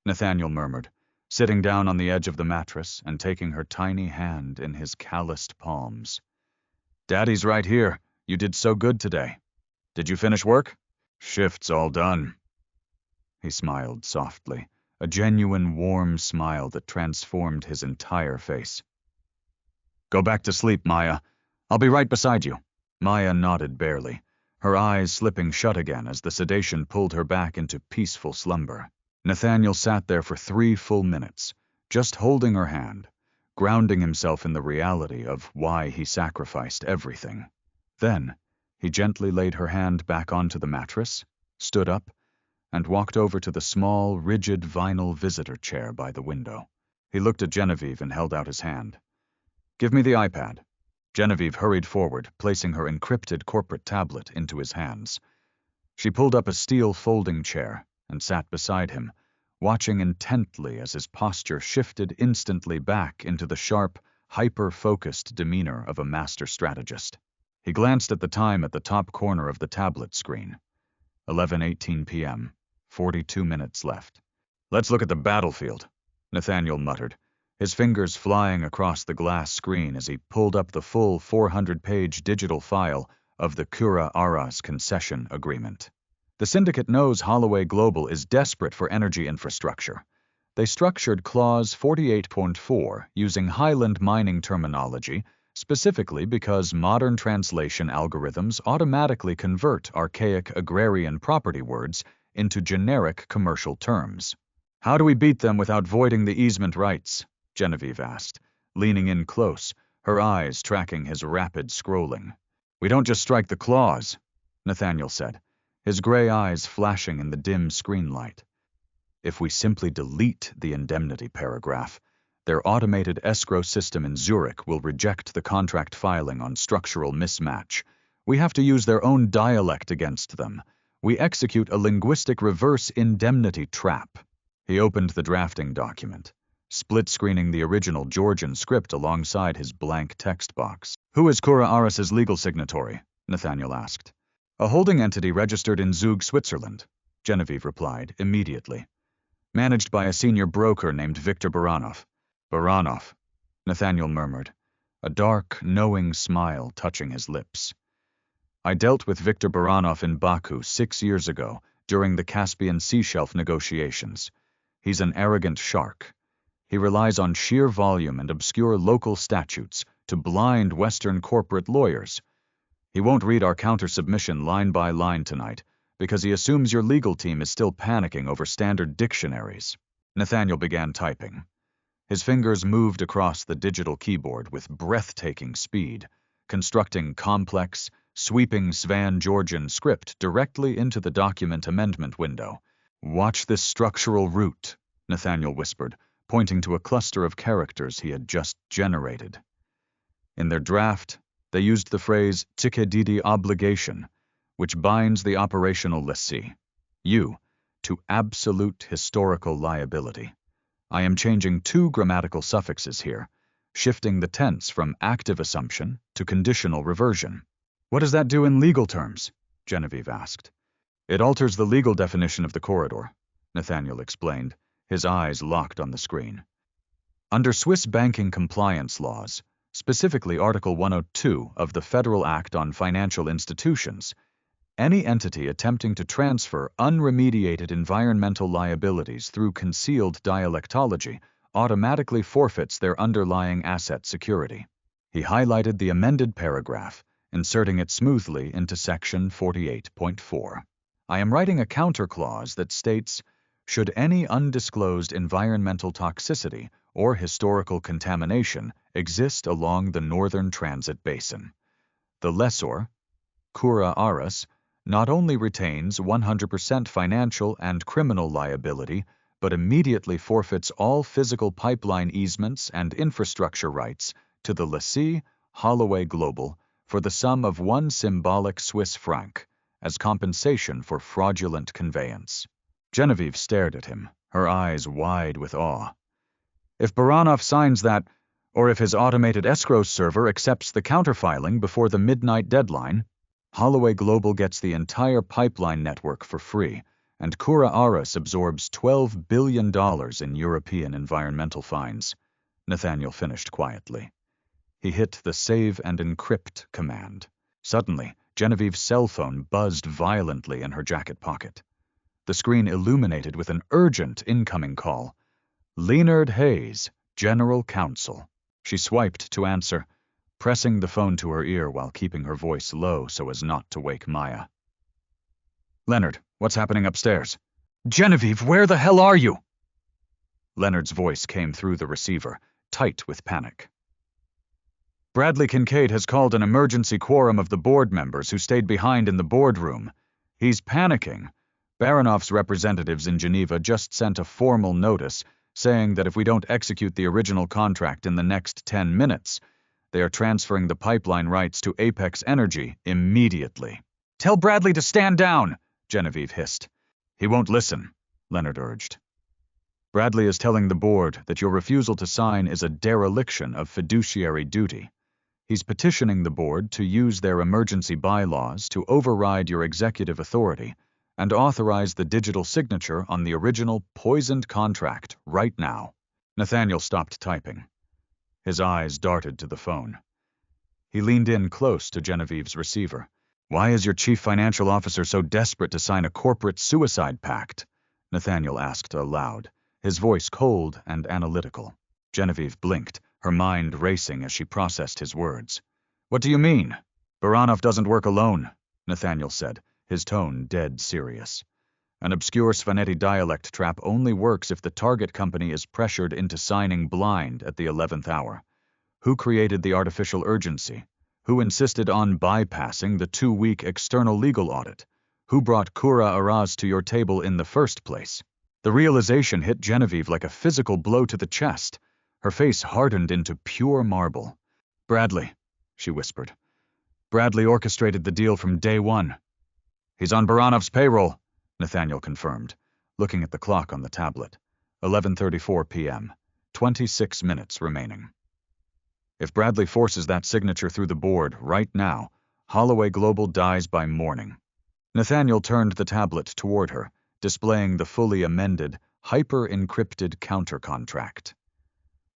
Nathaniel murmured, sitting down on the edge of the mattress and taking her tiny hand in his calloused palms. "Daddy's right here. You did so good today. Did you finish work?" "Shift's all done." He smiled softly, a genuine warm smile that transformed his entire face. "Go back to sleep, Maya. I'll be right beside you." Maya nodded barely, her eyes slipping shut again as the sedation pulled her back into peaceful slumber. Nathaniel sat there for 3 full minutes, just holding her hand, grounding himself in the reality of why he sacrificed everything. Then, he gently laid her hand back onto the mattress, stood up, and walked over to the small, rigid vinyl visitor chair by the window. He looked at Genevieve and held out his hand. "Give me the iPad." Genevieve hurried forward, placing her encrypted corporate tablet into his hands. She pulled up a steel folding chair and sat beside him, watching intently as his posture shifted instantly back into the sharp, hyper-focused demeanor of a master strategist. He glanced at the time at the top corner of the tablet screen. 11:18 p.m., 42 minutes left. "Let's look at the battlefield," Nathaniel muttered, his fingers flying across the glass screen as he pulled up the full 400-page digital file of the Cura Aras concession agreement. The syndicate knows Holloway Global is desperate for energy infrastructure. They structured Clause 48.4 using Highland mining terminology, specifically because modern translation algorithms automatically convert archaic agrarian property words into generic commercial terms. How do we beat them without voiding the easement rights? Genevieve asked, leaning in close, her eyes tracking his rapid scrolling. We don't just strike the clause, Nathaniel said, his gray eyes flashing in the dim screen light. If we simply delete the indemnity paragraph, their automated escrow system in Zurich will reject the contract filing on structural mismatch. We have to use their own dialect against them. We execute a linguistic reverse indemnity trap. He opened the drafting document, split-screening the original Georgian script alongside his blank text box. Who is Cura Aris's legal signatory? Nathaniel asked. A holding entity registered in Zug, Switzerland, Genevieve replied immediately. Managed by a senior broker named Viktor Baranov. Baranov, Nathaniel murmured, a dark, knowing smile touching his lips. I dealt with Viktor Baranov in Baku 6 years ago during the Caspian Sea Shelf negotiations. He's an arrogant shark. He relies on sheer volume and obscure local statutes to blind Western corporate lawyers. He won't read our counter-submission line by line tonight because he assumes your legal team is still panicking over standard dictionaries. Nathaniel began typing. His fingers moved across the digital keyboard with breathtaking speed, constructing complex, sweeping Svan-Georgian script directly into the document amendment window. Watch this structural root, Nathaniel whispered, pointing to a cluster of characters he had just generated. In their draft, they used the phrase "tikedidi obligation," which binds the operational lessee, you, to absolute historical liability. I am changing 2 grammatical suffixes here, shifting the tense from active assumption to conditional reversion. What does that do in legal terms? Genevieve asked. It alters the legal definition of the corridor, Nathaniel explained, his eyes locked on the screen. Under Swiss banking compliance laws, specifically Article 102 of the Federal Act on Financial Institutions, any entity attempting to transfer unremediated environmental liabilities through concealed dialectology automatically forfeits their underlying asset security. He highlighted the amended paragraph, inserting it smoothly into Section 48.4. I am writing a counter clause that states, should any undisclosed environmental toxicity or historical contamination exist along the northern transit basin, the lessor, Cura Aris, not only retains 100% financial and criminal liability, but immediately forfeits all physical pipeline easements and infrastructure rights to the lessee, Holloway Global, for the sum of 1 symbolic Swiss franc, as compensation for fraudulent conveyance. Genevieve stared at him, her eyes wide with awe. If Baranov signs that, or if his automated escrow server accepts the counterfiling before the midnight deadline, Holloway Global gets the entire pipeline network for free, and Cura Aris absorbs $12 billion in European environmental fines. Nathaniel finished quietly. He hit the Save and Encrypt command. Suddenly, Genevieve's cell phone buzzed violently in her jacket pocket. The screen illuminated with an urgent incoming call. Leonard Hayes, General Counsel. She swiped to answer, pressing the phone to her ear while keeping her voice low so as not to wake Maya. Leonard, what's happening upstairs? Genevieve, where the hell are you? Leonard's voice came through the receiver, tight with panic. Bradley Kincaid has called an emergency quorum of the board members who stayed behind in the boardroom. He's panicking. Baranov's representatives in Geneva just sent a formal notice saying that if we don't execute the original contract in the next 10 minutes, they are transferring the pipeline rights to Apex Energy immediately. Tell Bradley to stand down, Genevieve hissed. He won't listen, Leonard urged. Bradley is telling the board that your refusal to sign is a dereliction of fiduciary duty. He's petitioning the board to use their emergency bylaws to override your executive authority and authorize the digital signature on the original poisoned contract right now. Nathaniel stopped typing. His eyes darted to the phone. He leaned in close to Genevieve's receiver. Why is your chief financial officer so desperate to sign a corporate suicide pact? Nathaniel asked aloud, his voice cold and analytical. Genevieve blinked, her mind racing as she processed his words. What do you mean? Baranov doesn't work alone, Nathaniel said, his tone dead serious. An obscure Svanetti dialect trap only works if the target company is pressured into signing blind at the 11th hour. Who created the artificial urgency? Who insisted on bypassing the 2-week external legal audit? Who brought Kura Araz to your table in the first place? The realization hit Genevieve like a physical blow to the chest. Her face hardened into pure marble. Bradley, she whispered. Bradley orchestrated the deal from day one. He's on Baranov's payroll, Nathaniel confirmed, looking at the clock on the tablet. 11:34 p.m. 26 minutes remaining. If Bradley forces that signature through the board right now, Holloway Global dies by morning. Nathaniel turned the tablet toward her, displaying the fully amended, hyper-encrypted counter-contract.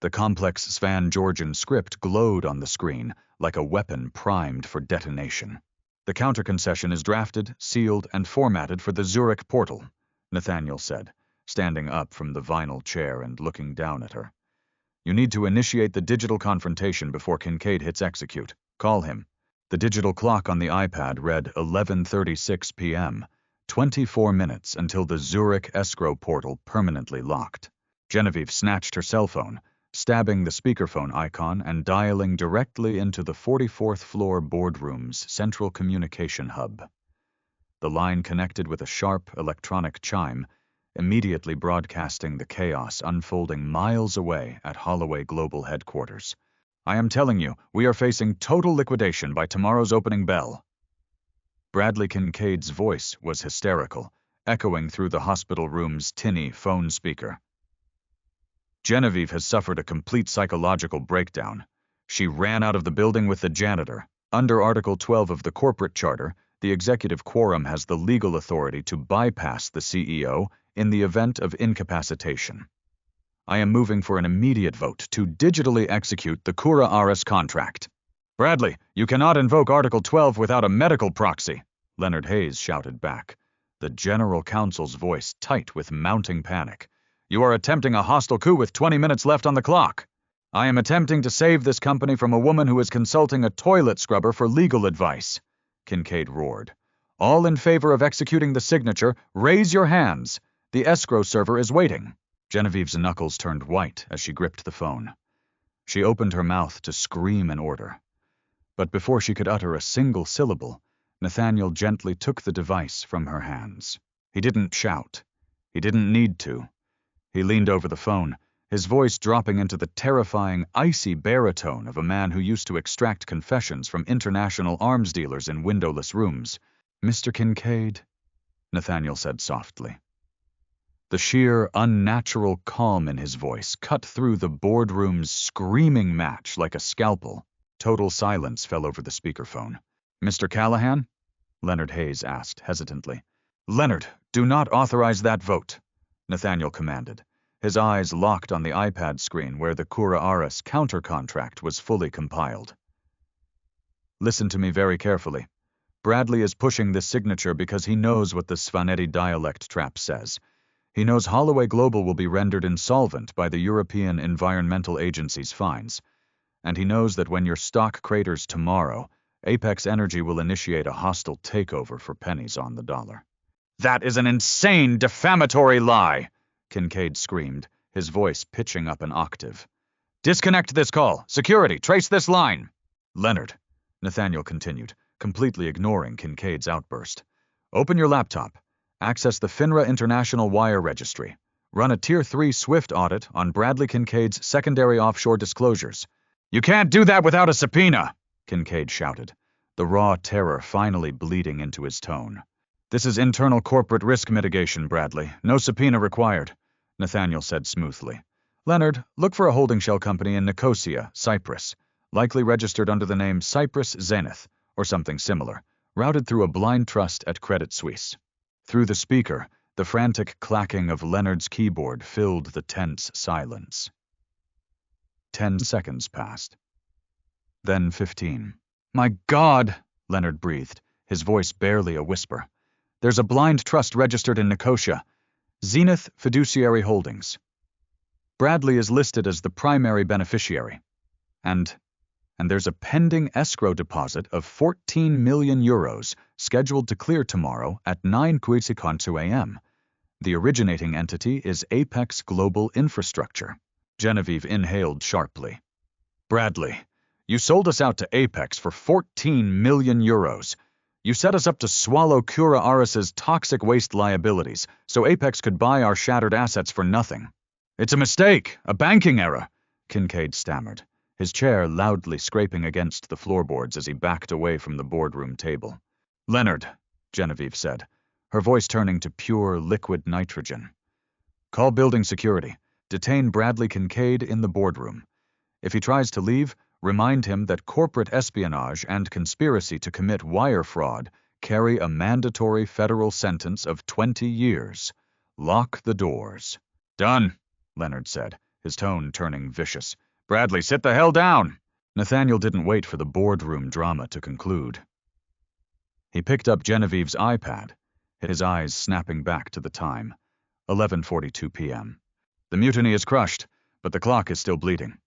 The complex Svan-Georgian script glowed on the screen like a weapon primed for detonation. The counter-concession is drafted, sealed, and formatted for the Zurich portal, Nathaniel said, standing up from the vinyl chair and looking down at her. You need to initiate the digital confrontation before Kincaid hits execute. Call him. The digital clock on the iPad read 11:36 p.m., 24 minutes until the Zurich escrow portal permanently locked. Genevieve snatched her cell phone, stabbing the speakerphone icon and dialing directly into the 44th floor boardroom's central communication hub. The line connected with a sharp electronic chime, immediately broadcasting the chaos unfolding miles away at Holloway Global headquarters. I am telling you, we are facing total liquidation by tomorrow's opening bell. Bradley Kincaid's voice was hysterical, echoing through the hospital room's tinny phone speaker. Genevieve has suffered a complete psychological breakdown. She ran out of the building with the janitor. Under Article 12 of the corporate charter, the executive quorum has the legal authority to bypass the CEO in the event of incapacitation. I am moving for an immediate vote to digitally execute the Kura Aras contract. Bradley, you cannot invoke Article 12 without a medical proxy, Leonard Hayes shouted back, the general counsel's voice tight with mounting panic. You are attempting a hostile coup with 20 minutes left on the clock. I am attempting to save this company from a woman who is consulting a toilet scrubber for legal advice, Kincaid roared. All in favor of executing the signature, raise your hands. The escrow server is waiting. Genevieve's knuckles turned white as she gripped the phone. She opened her mouth to scream an order. But before she could utter a single syllable, Nathaniel gently took the device from her hands. He didn't shout. He didn't need to. He leaned over the phone, his voice dropping into the terrifying, icy baritone of a man who used to extract confessions from international arms dealers in windowless rooms. Mr. Kincaid, Nathaniel said softly. The sheer, unnatural calm in his voice cut through the boardroom's screaming match like a scalpel. Total silence fell over the speakerphone. Mr. Callahan? Leonard Hayes asked hesitantly. Leonard, do not authorize that vote, Nathaniel commanded, his eyes locked on the iPad screen where the Kura Aras counter-contract was fully compiled. Listen to me very carefully. Bradley is pushing this signature because he knows what the Svanetti dialect trap says. He knows Holloway Global will be rendered insolvent by the European Environmental Agency's fines. And he knows that when your stock craters tomorrow, Apex Energy will initiate a hostile takeover for pennies on the dollar. That is an insane, defamatory lie, Kincaid screamed, his voice pitching up an octave. Disconnect this call. Security, trace this line. Leonard, Nathaniel continued, completely ignoring Kincaid's outburst. Open your laptop. Access the FINRA International Wire Registry. Run a Tier 3 SWIFT audit on Bradley Kincaid's secondary offshore disclosures. You can't do that without a subpoena, Kincaid shouted, the raw terror finally bleeding into his tone. This is internal corporate risk mitigation, Bradley. No subpoena required, Nathaniel said smoothly. Leonard, look for a holding shell company in Nicosia, Cyprus, likely registered under the name Cyprus Zenith, or something similar, routed through a blind trust at Credit Suisse. Through the speaker, the frantic clacking of Leonard's keyboard filled the tense silence. 10 seconds passed. Then 15. My God, Leonard breathed, his voice barely a whisper. There's a blind trust registered in Nicosia. Zenith Fiduciary Holdings. Bradley is listed as the primary beneficiary. And there's a pending escrow deposit of 14 million euros scheduled to clear tomorrow at 9:15 a.m. The originating entity is Apex Global Infrastructure. Genevieve inhaled sharply. Bradley, you sold us out to Apex for 14 million euros. You set us up to swallow Cura Aris's toxic waste liabilities so Apex could buy our shattered assets for nothing. It's a mistake, a banking error, Kincaid stammered, his chair loudly scraping against the floorboards as he backed away from the boardroom table. Leonard, Genevieve said, her voice turning to pure liquid nitrogen. Call building security. Detain Bradley Kincaid in the boardroom. If he tries to leave, remind him that corporate espionage and conspiracy to commit wire fraud carry a mandatory federal sentence of 20 years. Lock the doors. Done, Leonard said, his tone turning vicious. Bradley, sit the hell down! Nathaniel didn't wait for the boardroom drama to conclude. He picked up Genevieve's iPad, his eyes snapping back to the time. 11:42 p.m. The mutiny is crushed, but the clock is still bleeding,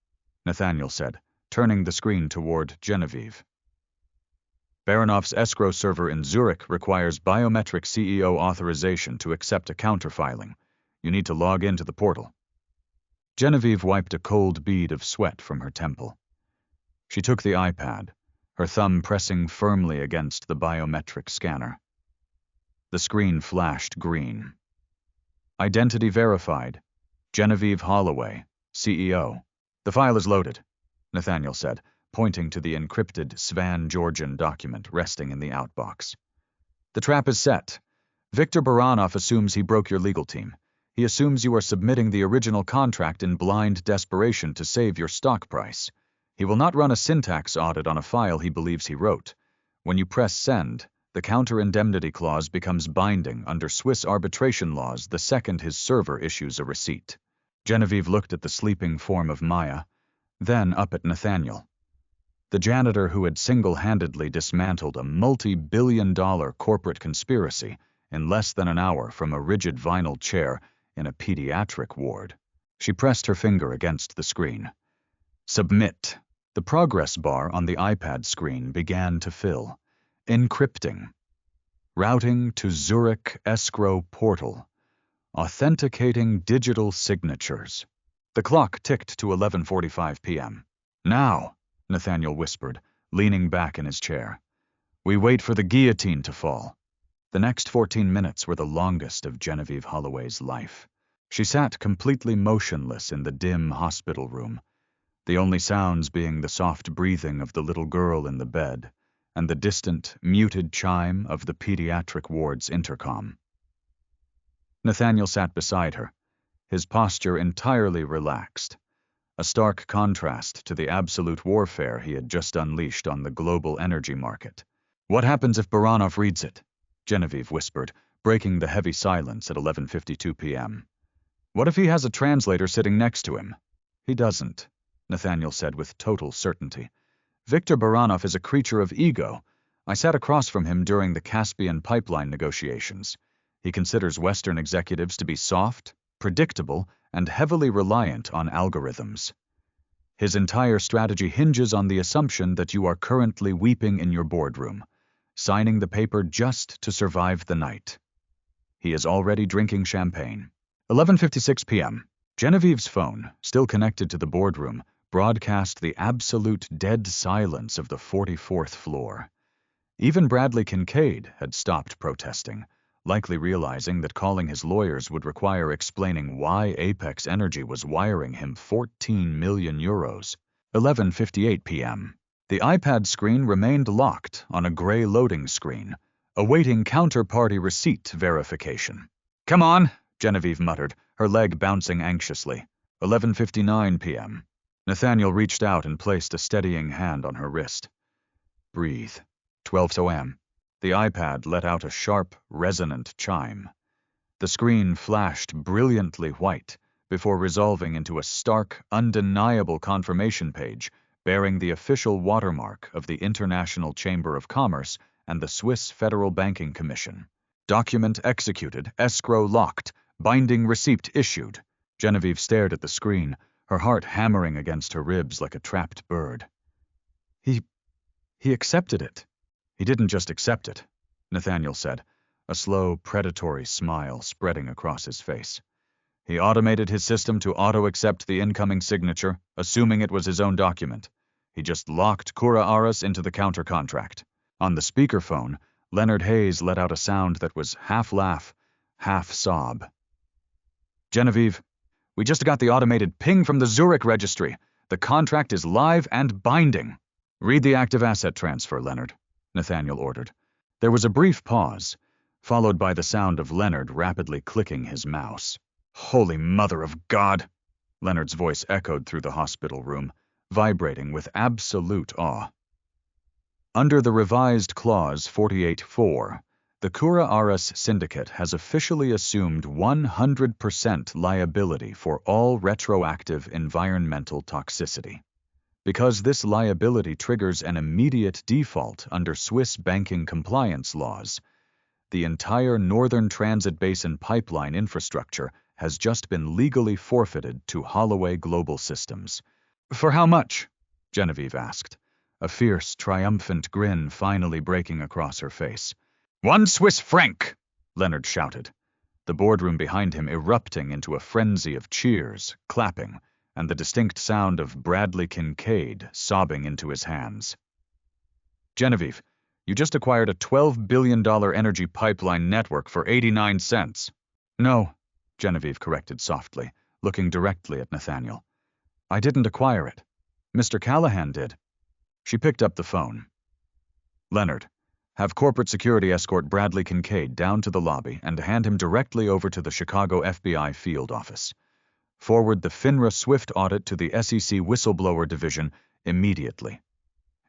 Nathaniel said, turning the screen toward Genevieve. Baronoff's escrow server in Zurich requires biometric CEO authorization to accept a counterfiling. You need to log into the portal. Genevieve wiped a cold bead of sweat from her temple. She took the iPad, her thumb pressing firmly against the biometric scanner. The screen flashed green. Identity verified. Genevieve Holloway, CEO. The file is loaded, Nathaniel said, pointing to the encrypted Svan Georgian document resting in the outbox. The trap is set. Viktor Baranov assumes he broke your legal team. He assumes you are submitting the original contract in blind desperation to save your stock price. He will not run a syntax audit on a file he believes he wrote. When you press send, the counter-indemnity clause becomes binding under Swiss arbitration laws the second his server issues a receipt. Genevieve looked at the sleeping form of Maya, then up at Nathaniel. The janitor who had single-handedly dismantled a multi-billion-dollar corporate conspiracy in less than an hour from a rigid vinyl chair in a pediatric ward. She pressed her finger against the screen. Submit. The progress bar on the iPad screen began to fill. Encrypting. Routing to Zurich escrow portal. Authenticating digital signatures. The clock ticked to 11:45 p.m. Now, Nathaniel whispered, leaning back in his chair. We wait for the guillotine to fall. The next 14 minutes were the longest of Genevieve Holloway's life. She sat completely motionless in the dim hospital room, the only sounds being the soft breathing of the little girl in the bed and the distant, muted chime of the pediatric ward's intercom. Nathaniel sat beside her, his posture entirely relaxed, a stark contrast to the absolute warfare he had just unleashed on the global energy market. What happens if Baranov reads it? Genevieve whispered, breaking the heavy silence at 11:52 p.m. What if he has a translator sitting next to him? He doesn't, Nathaniel said with total certainty. Viktor Baranov is a creature of ego. I sat across from him during the Caspian pipeline negotiations. He considers Western executives to be soft, predictable, and heavily reliant on algorithms. His entire strategy hinges on the assumption that you are currently weeping in your boardroom, signing the paper just to survive the night. He is already drinking champagne. 11:56 p.m. Genevieve's phone, still connected to the boardroom, broadcast the absolute dead silence of the 44th floor. Even Bradley Kincaid had stopped protesting, likely realizing that calling his lawyers would require explaining why Apex Energy was wiring him 14 million euros. 11:58 p.m. The iPad screen remained locked on a gray loading screen, awaiting counterparty receipt verification. Come on, Genevieve muttered, her leg bouncing anxiously. 11:59 p.m. Nathaniel reached out and placed a steadying hand on her wrist. Breathe. 12 a.m. The iPad let out a sharp, resonant chime. The screen flashed brilliantly white before resolving into a stark, undeniable confirmation page bearing the official watermark of the International Chamber of Commerce and the Swiss Federal Banking Commission. Document executed, escrow locked, binding receipt issued. Genevieve stared at the screen, her heart hammering against her ribs like a trapped bird. He accepted it. He didn't just accept it, Nathaniel said, a slow, predatory smile spreading across his face. He automated his system to auto-accept the incoming signature, assuming it was his own document. He just locked Kura Aras into the counter-contract. On the speakerphone, Leonard Hayes let out a sound that was half laugh, half sob. Genevieve, we just got the automated ping from the Zurich registry. The contract is live and binding. Read the active asset transfer, Leonard, Nathaniel ordered. There was a brief pause, followed by the sound of Leonard rapidly clicking his mouse. Holy Mother of God! Leonard's voice echoed through the hospital room, vibrating with absolute awe. Under the revised Clause 48.4, the Kura Aras Syndicate has officially assumed 100% liability for all retroactive environmental toxicity. Because this liability triggers an immediate default under Swiss banking compliance laws, the entire Northern Transit Basin pipeline infrastructure has just been legally forfeited to Holloway Global Systems. For how much? Genevieve asked, a fierce, triumphant grin finally breaking across her face. 1 Swiss franc! Leonard shouted, the boardroom behind him erupting into a frenzy of cheers, clapping, and the distinct sound of Bradley Kincaid sobbing into his hands. Genevieve, you just acquired a $12 billion energy pipeline network for 89 cents. No, Genevieve corrected softly, looking directly at Nathaniel. I didn't acquire it. Mr. Callahan did. She picked up the phone. Leonard, have corporate security escort Bradley Kincaid down to the lobby and hand him directly over to the Chicago FBI field office. Forward the FINRA Swift audit to the SEC Whistleblower Division immediately.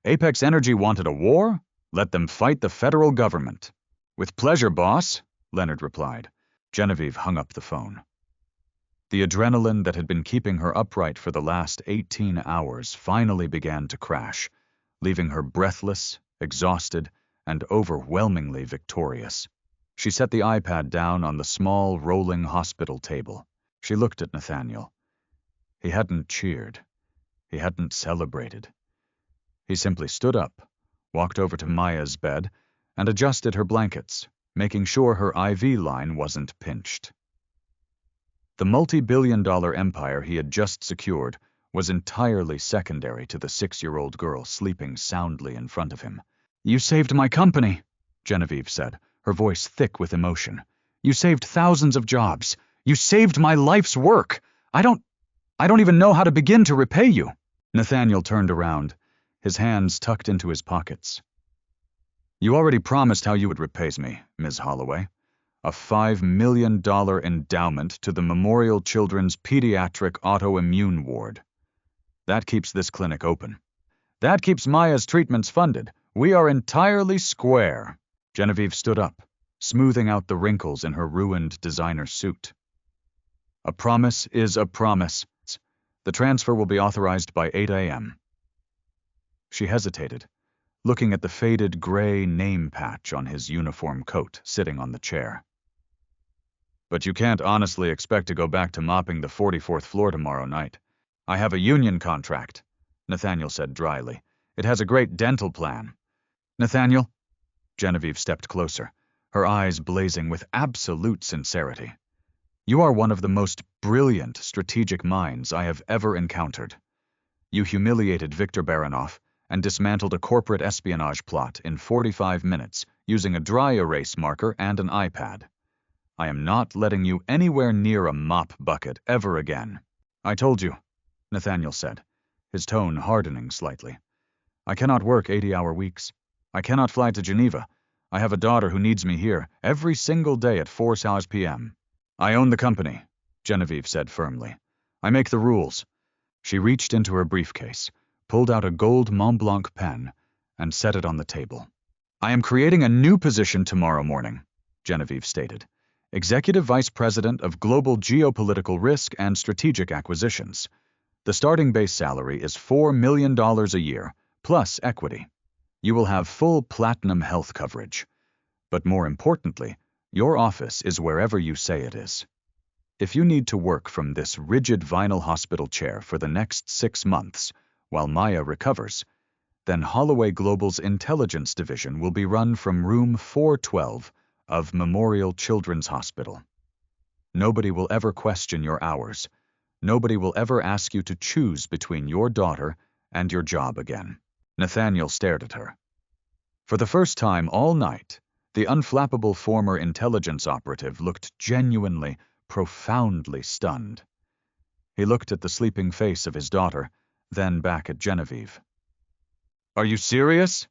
Apex Energy wanted a war? Let them fight the federal government. With pleasure, boss, Leonard replied. Genevieve hung up the phone. The adrenaline that had been keeping her upright for the last 18 hours finally began to crash, leaving her breathless, exhausted, and overwhelmingly victorious. She set the iPad down on the small, rolling hospital table. She looked at Nathaniel. He hadn't cheered. He hadn't celebrated. He simply stood up, walked over to Maya's bed, and adjusted her blankets, making sure her IV line wasn't pinched. The multi-billion-dollar empire he had just secured was entirely secondary to the 6-year-old girl sleeping soundly in front of him. You saved my company, Genevieve said, her voice thick with emotion. You saved thousands of jobs. You saved my life's work. I don't even know how to begin to repay you. Nathaniel turned around, his hands tucked into his pockets. You already promised how you would repay me, Ms. Holloway. A $5 million endowment to the Memorial Children's Pediatric Autoimmune Ward. That keeps this clinic open. That keeps Maya's treatments funded. We are entirely square. Genevieve stood up, smoothing out the wrinkles in her ruined designer suit. A promise is a promise. The transfer will be authorized by 8 a.m. She hesitated, looking at the faded gray name patch on his uniform coat sitting on the chair. But you can't honestly expect to go back to mopping the 44th floor tomorrow night. I have a union contract, Nathaniel said dryly. It has a great dental plan. Nathaniel? Genevieve stepped closer, her eyes blazing with absolute sincerity. You are one of the most brilliant strategic minds I have ever encountered. You humiliated Viktor Baranov and dismantled a corporate espionage plot in 45 minutes using a dry erase marker and an iPad. I am not letting you anywhere near a mop bucket ever again. I told you, Nathaniel said, his tone hardening slightly. I cannot work 80-hour weeks. I cannot fly to Geneva. I have a daughter who needs me here every single day at 4 p.m. I own the company, Genevieve said firmly. I make the rules. She reached into her briefcase, pulled out a gold Mont Blanc pen, and set it on the table. I am creating a new position tomorrow morning, Genevieve stated. Executive Vice President of Global Geopolitical Risk and Strategic Acquisitions. The starting base salary is $4 million a year, plus equity. You will have full platinum health coverage. But more importantly, your office is wherever you say it is. If you need to work from this rigid vinyl hospital chair for the next 6 months, while Maya recovers, then Holloway Global's intelligence division will be run from room 412 of Memorial Children's Hospital. Nobody will ever question your hours. Nobody will ever ask you to choose between your daughter and your job again." Nathaniel stared at her. For the first time all night, the unflappable former intelligence operative looked genuinely, profoundly stunned. He looked at the sleeping face of his daughter, then back at Genevieve. "Are you serious?"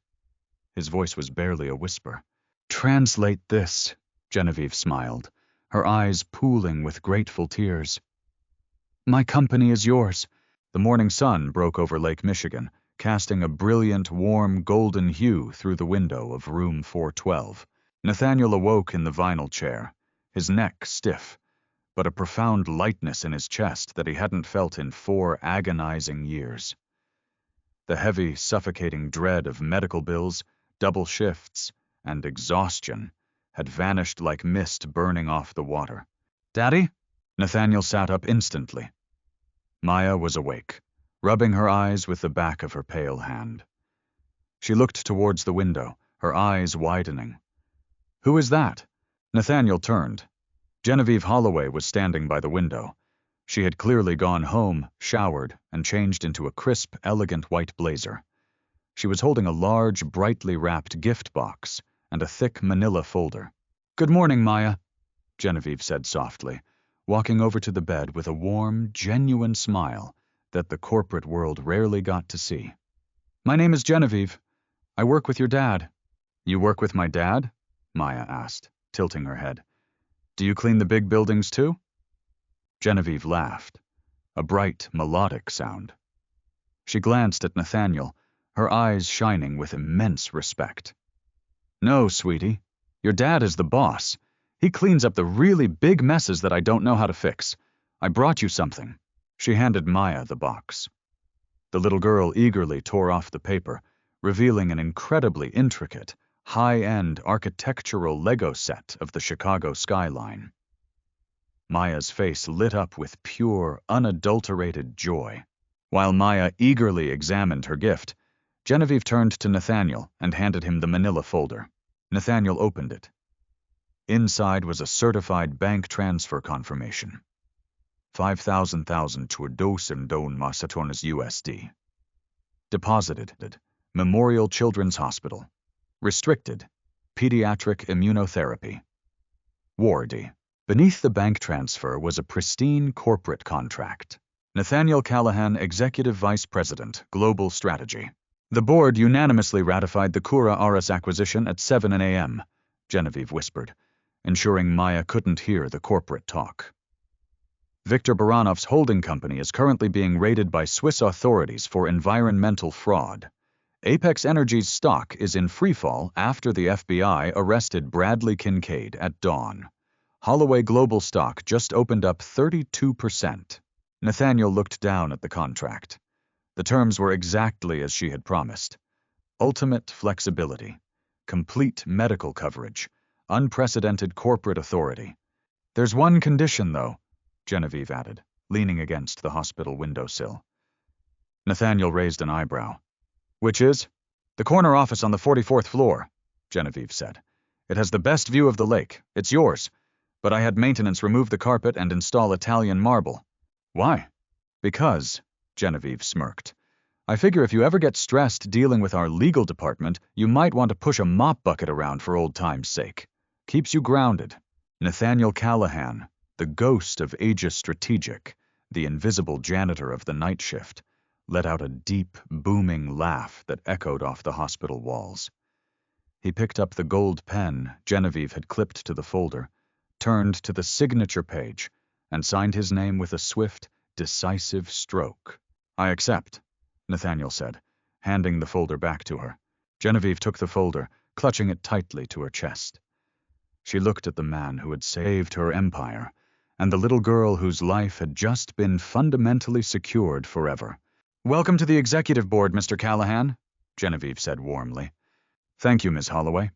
His voice was barely a whisper. "Translate this," Genevieve smiled, her eyes pooling with grateful tears. "My company is yours." The morning sun broke over Lake Michigan, casting a brilliant, warm, golden hue through the window of room 412. Nathaniel awoke in the vinyl chair, his neck stiff, but a profound lightness in his chest that he hadn't felt in 4 agonizing years. The heavy, suffocating dread of medical bills, double shifts, and exhaustion had vanished like mist burning off the water. "Daddy?" Nathaniel sat up instantly. Maya was awake, rubbing her eyes with the back of her pale hand. She looked towards the window, her eyes widening. "Who is that?" Nathaniel turned. Genevieve Holloway was standing by the window. She had clearly gone home, showered, and changed into a crisp, elegant white blazer. She was holding a large, brightly wrapped gift box and a thick manila folder. "Good morning, Maya," Genevieve said softly, walking over to the bed with a warm, genuine smile that the corporate world rarely got to see. "My name is Genevieve. I work with your dad." "You work with my dad?" Maya asked, tilting her head. "Do you clean the big buildings too?" Genevieve laughed, a bright, melodic sound. She glanced at Nathaniel, her eyes shining with immense respect. "No, sweetie. Your dad is the boss. He cleans up the really big messes that I don't know how to fix. I brought you something." She handed Maya the box. The little girl eagerly tore off the paper, revealing an incredibly intricate, high-end architectural Lego set of the Chicago skyline. Maya's face lit up with pure, unadulterated joy. While Maya eagerly examined her gift, Genevieve turned to Nathaniel and handed him the manila folder. Nathaniel opened it. Inside was a certified bank transfer confirmation. 5,000 Churdosindon Masatonas USD. Deposited, Memorial Children's Hospital. Restricted, Pediatric Immunotherapy. Wardy. Beneath the bank transfer was a pristine corporate contract. Nathaniel Callahan, Executive Vice President, Global Strategy. "The board unanimously ratified the Cura Aris acquisition at 7 a.m., Genevieve whispered, ensuring Maya couldn't hear the corporate talk. "Viktor Baranov's holding company is currently being raided by Swiss authorities for environmental fraud. Apex Energy's stock is in freefall after the FBI arrested Bradley Kincaid at dawn. Holloway Global stock just opened up 32%. Nathaniel looked down at the contract. The terms were exactly as she had promised. Ultimate flexibility, complete medical coverage, unprecedented corporate authority. "There's one condition, though," Genevieve added, leaning against the hospital windowsill. Nathaniel raised an eyebrow. "Which is?" "The corner office on the 44th floor," Genevieve said. "It has the best view of the lake. It's yours. But I had maintenance remove the carpet and install Italian marble." "Why?" "Because," Genevieve smirked, "I figure if you ever get stressed dealing with our legal department, you might want to push a mop bucket around for old time's sake. Keeps you grounded." Nathaniel Callahan, the ghost of Aegis Strategic, the invisible janitor of the night shift, let out a deep, booming laugh that echoed off the hospital walls. He picked up the gold pen Genevieve had clipped to the folder, turned to the signature page, and signed his name with a swift, decisive stroke. "I accept," Nathaniel said, handing the folder back to her. Genevieve took the folder, clutching it tightly to her chest. She looked at the man who had saved her empire, and the little girl whose life had just been fundamentally secured forever. "Welcome to the executive board, Mr. Callahan," Genevieve said warmly. "Thank you, Miss Holloway,"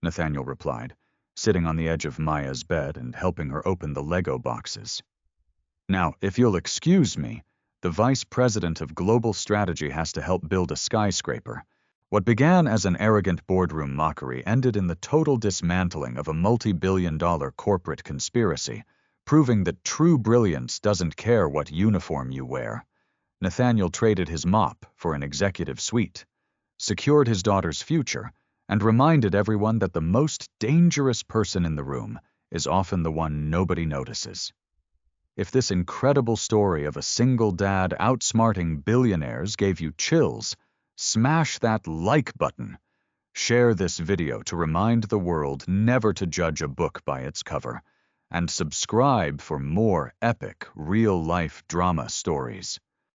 Nathaniel replied, sitting on the edge of Maya's bed and helping her open the Lego boxes. "Now, if you'll excuse me, the vice president of global strategy has to help build a skyscraper. What began as an arrogant boardroom mockery ended in the total dismantling of a multi-billion-dollar corporate conspiracy, proving that true brilliance doesn't care what uniform you wear. Nathaniel traded his mop for an executive suite, secured his daughter's future, and reminded everyone that the most dangerous person in the room is often the one nobody notices. If this incredible story of a single dad outsmarting billionaires gave you chills, smash that like button. Share this video to remind the world never to judge a book by its cover, and subscribe for more epic, real-life drama stories.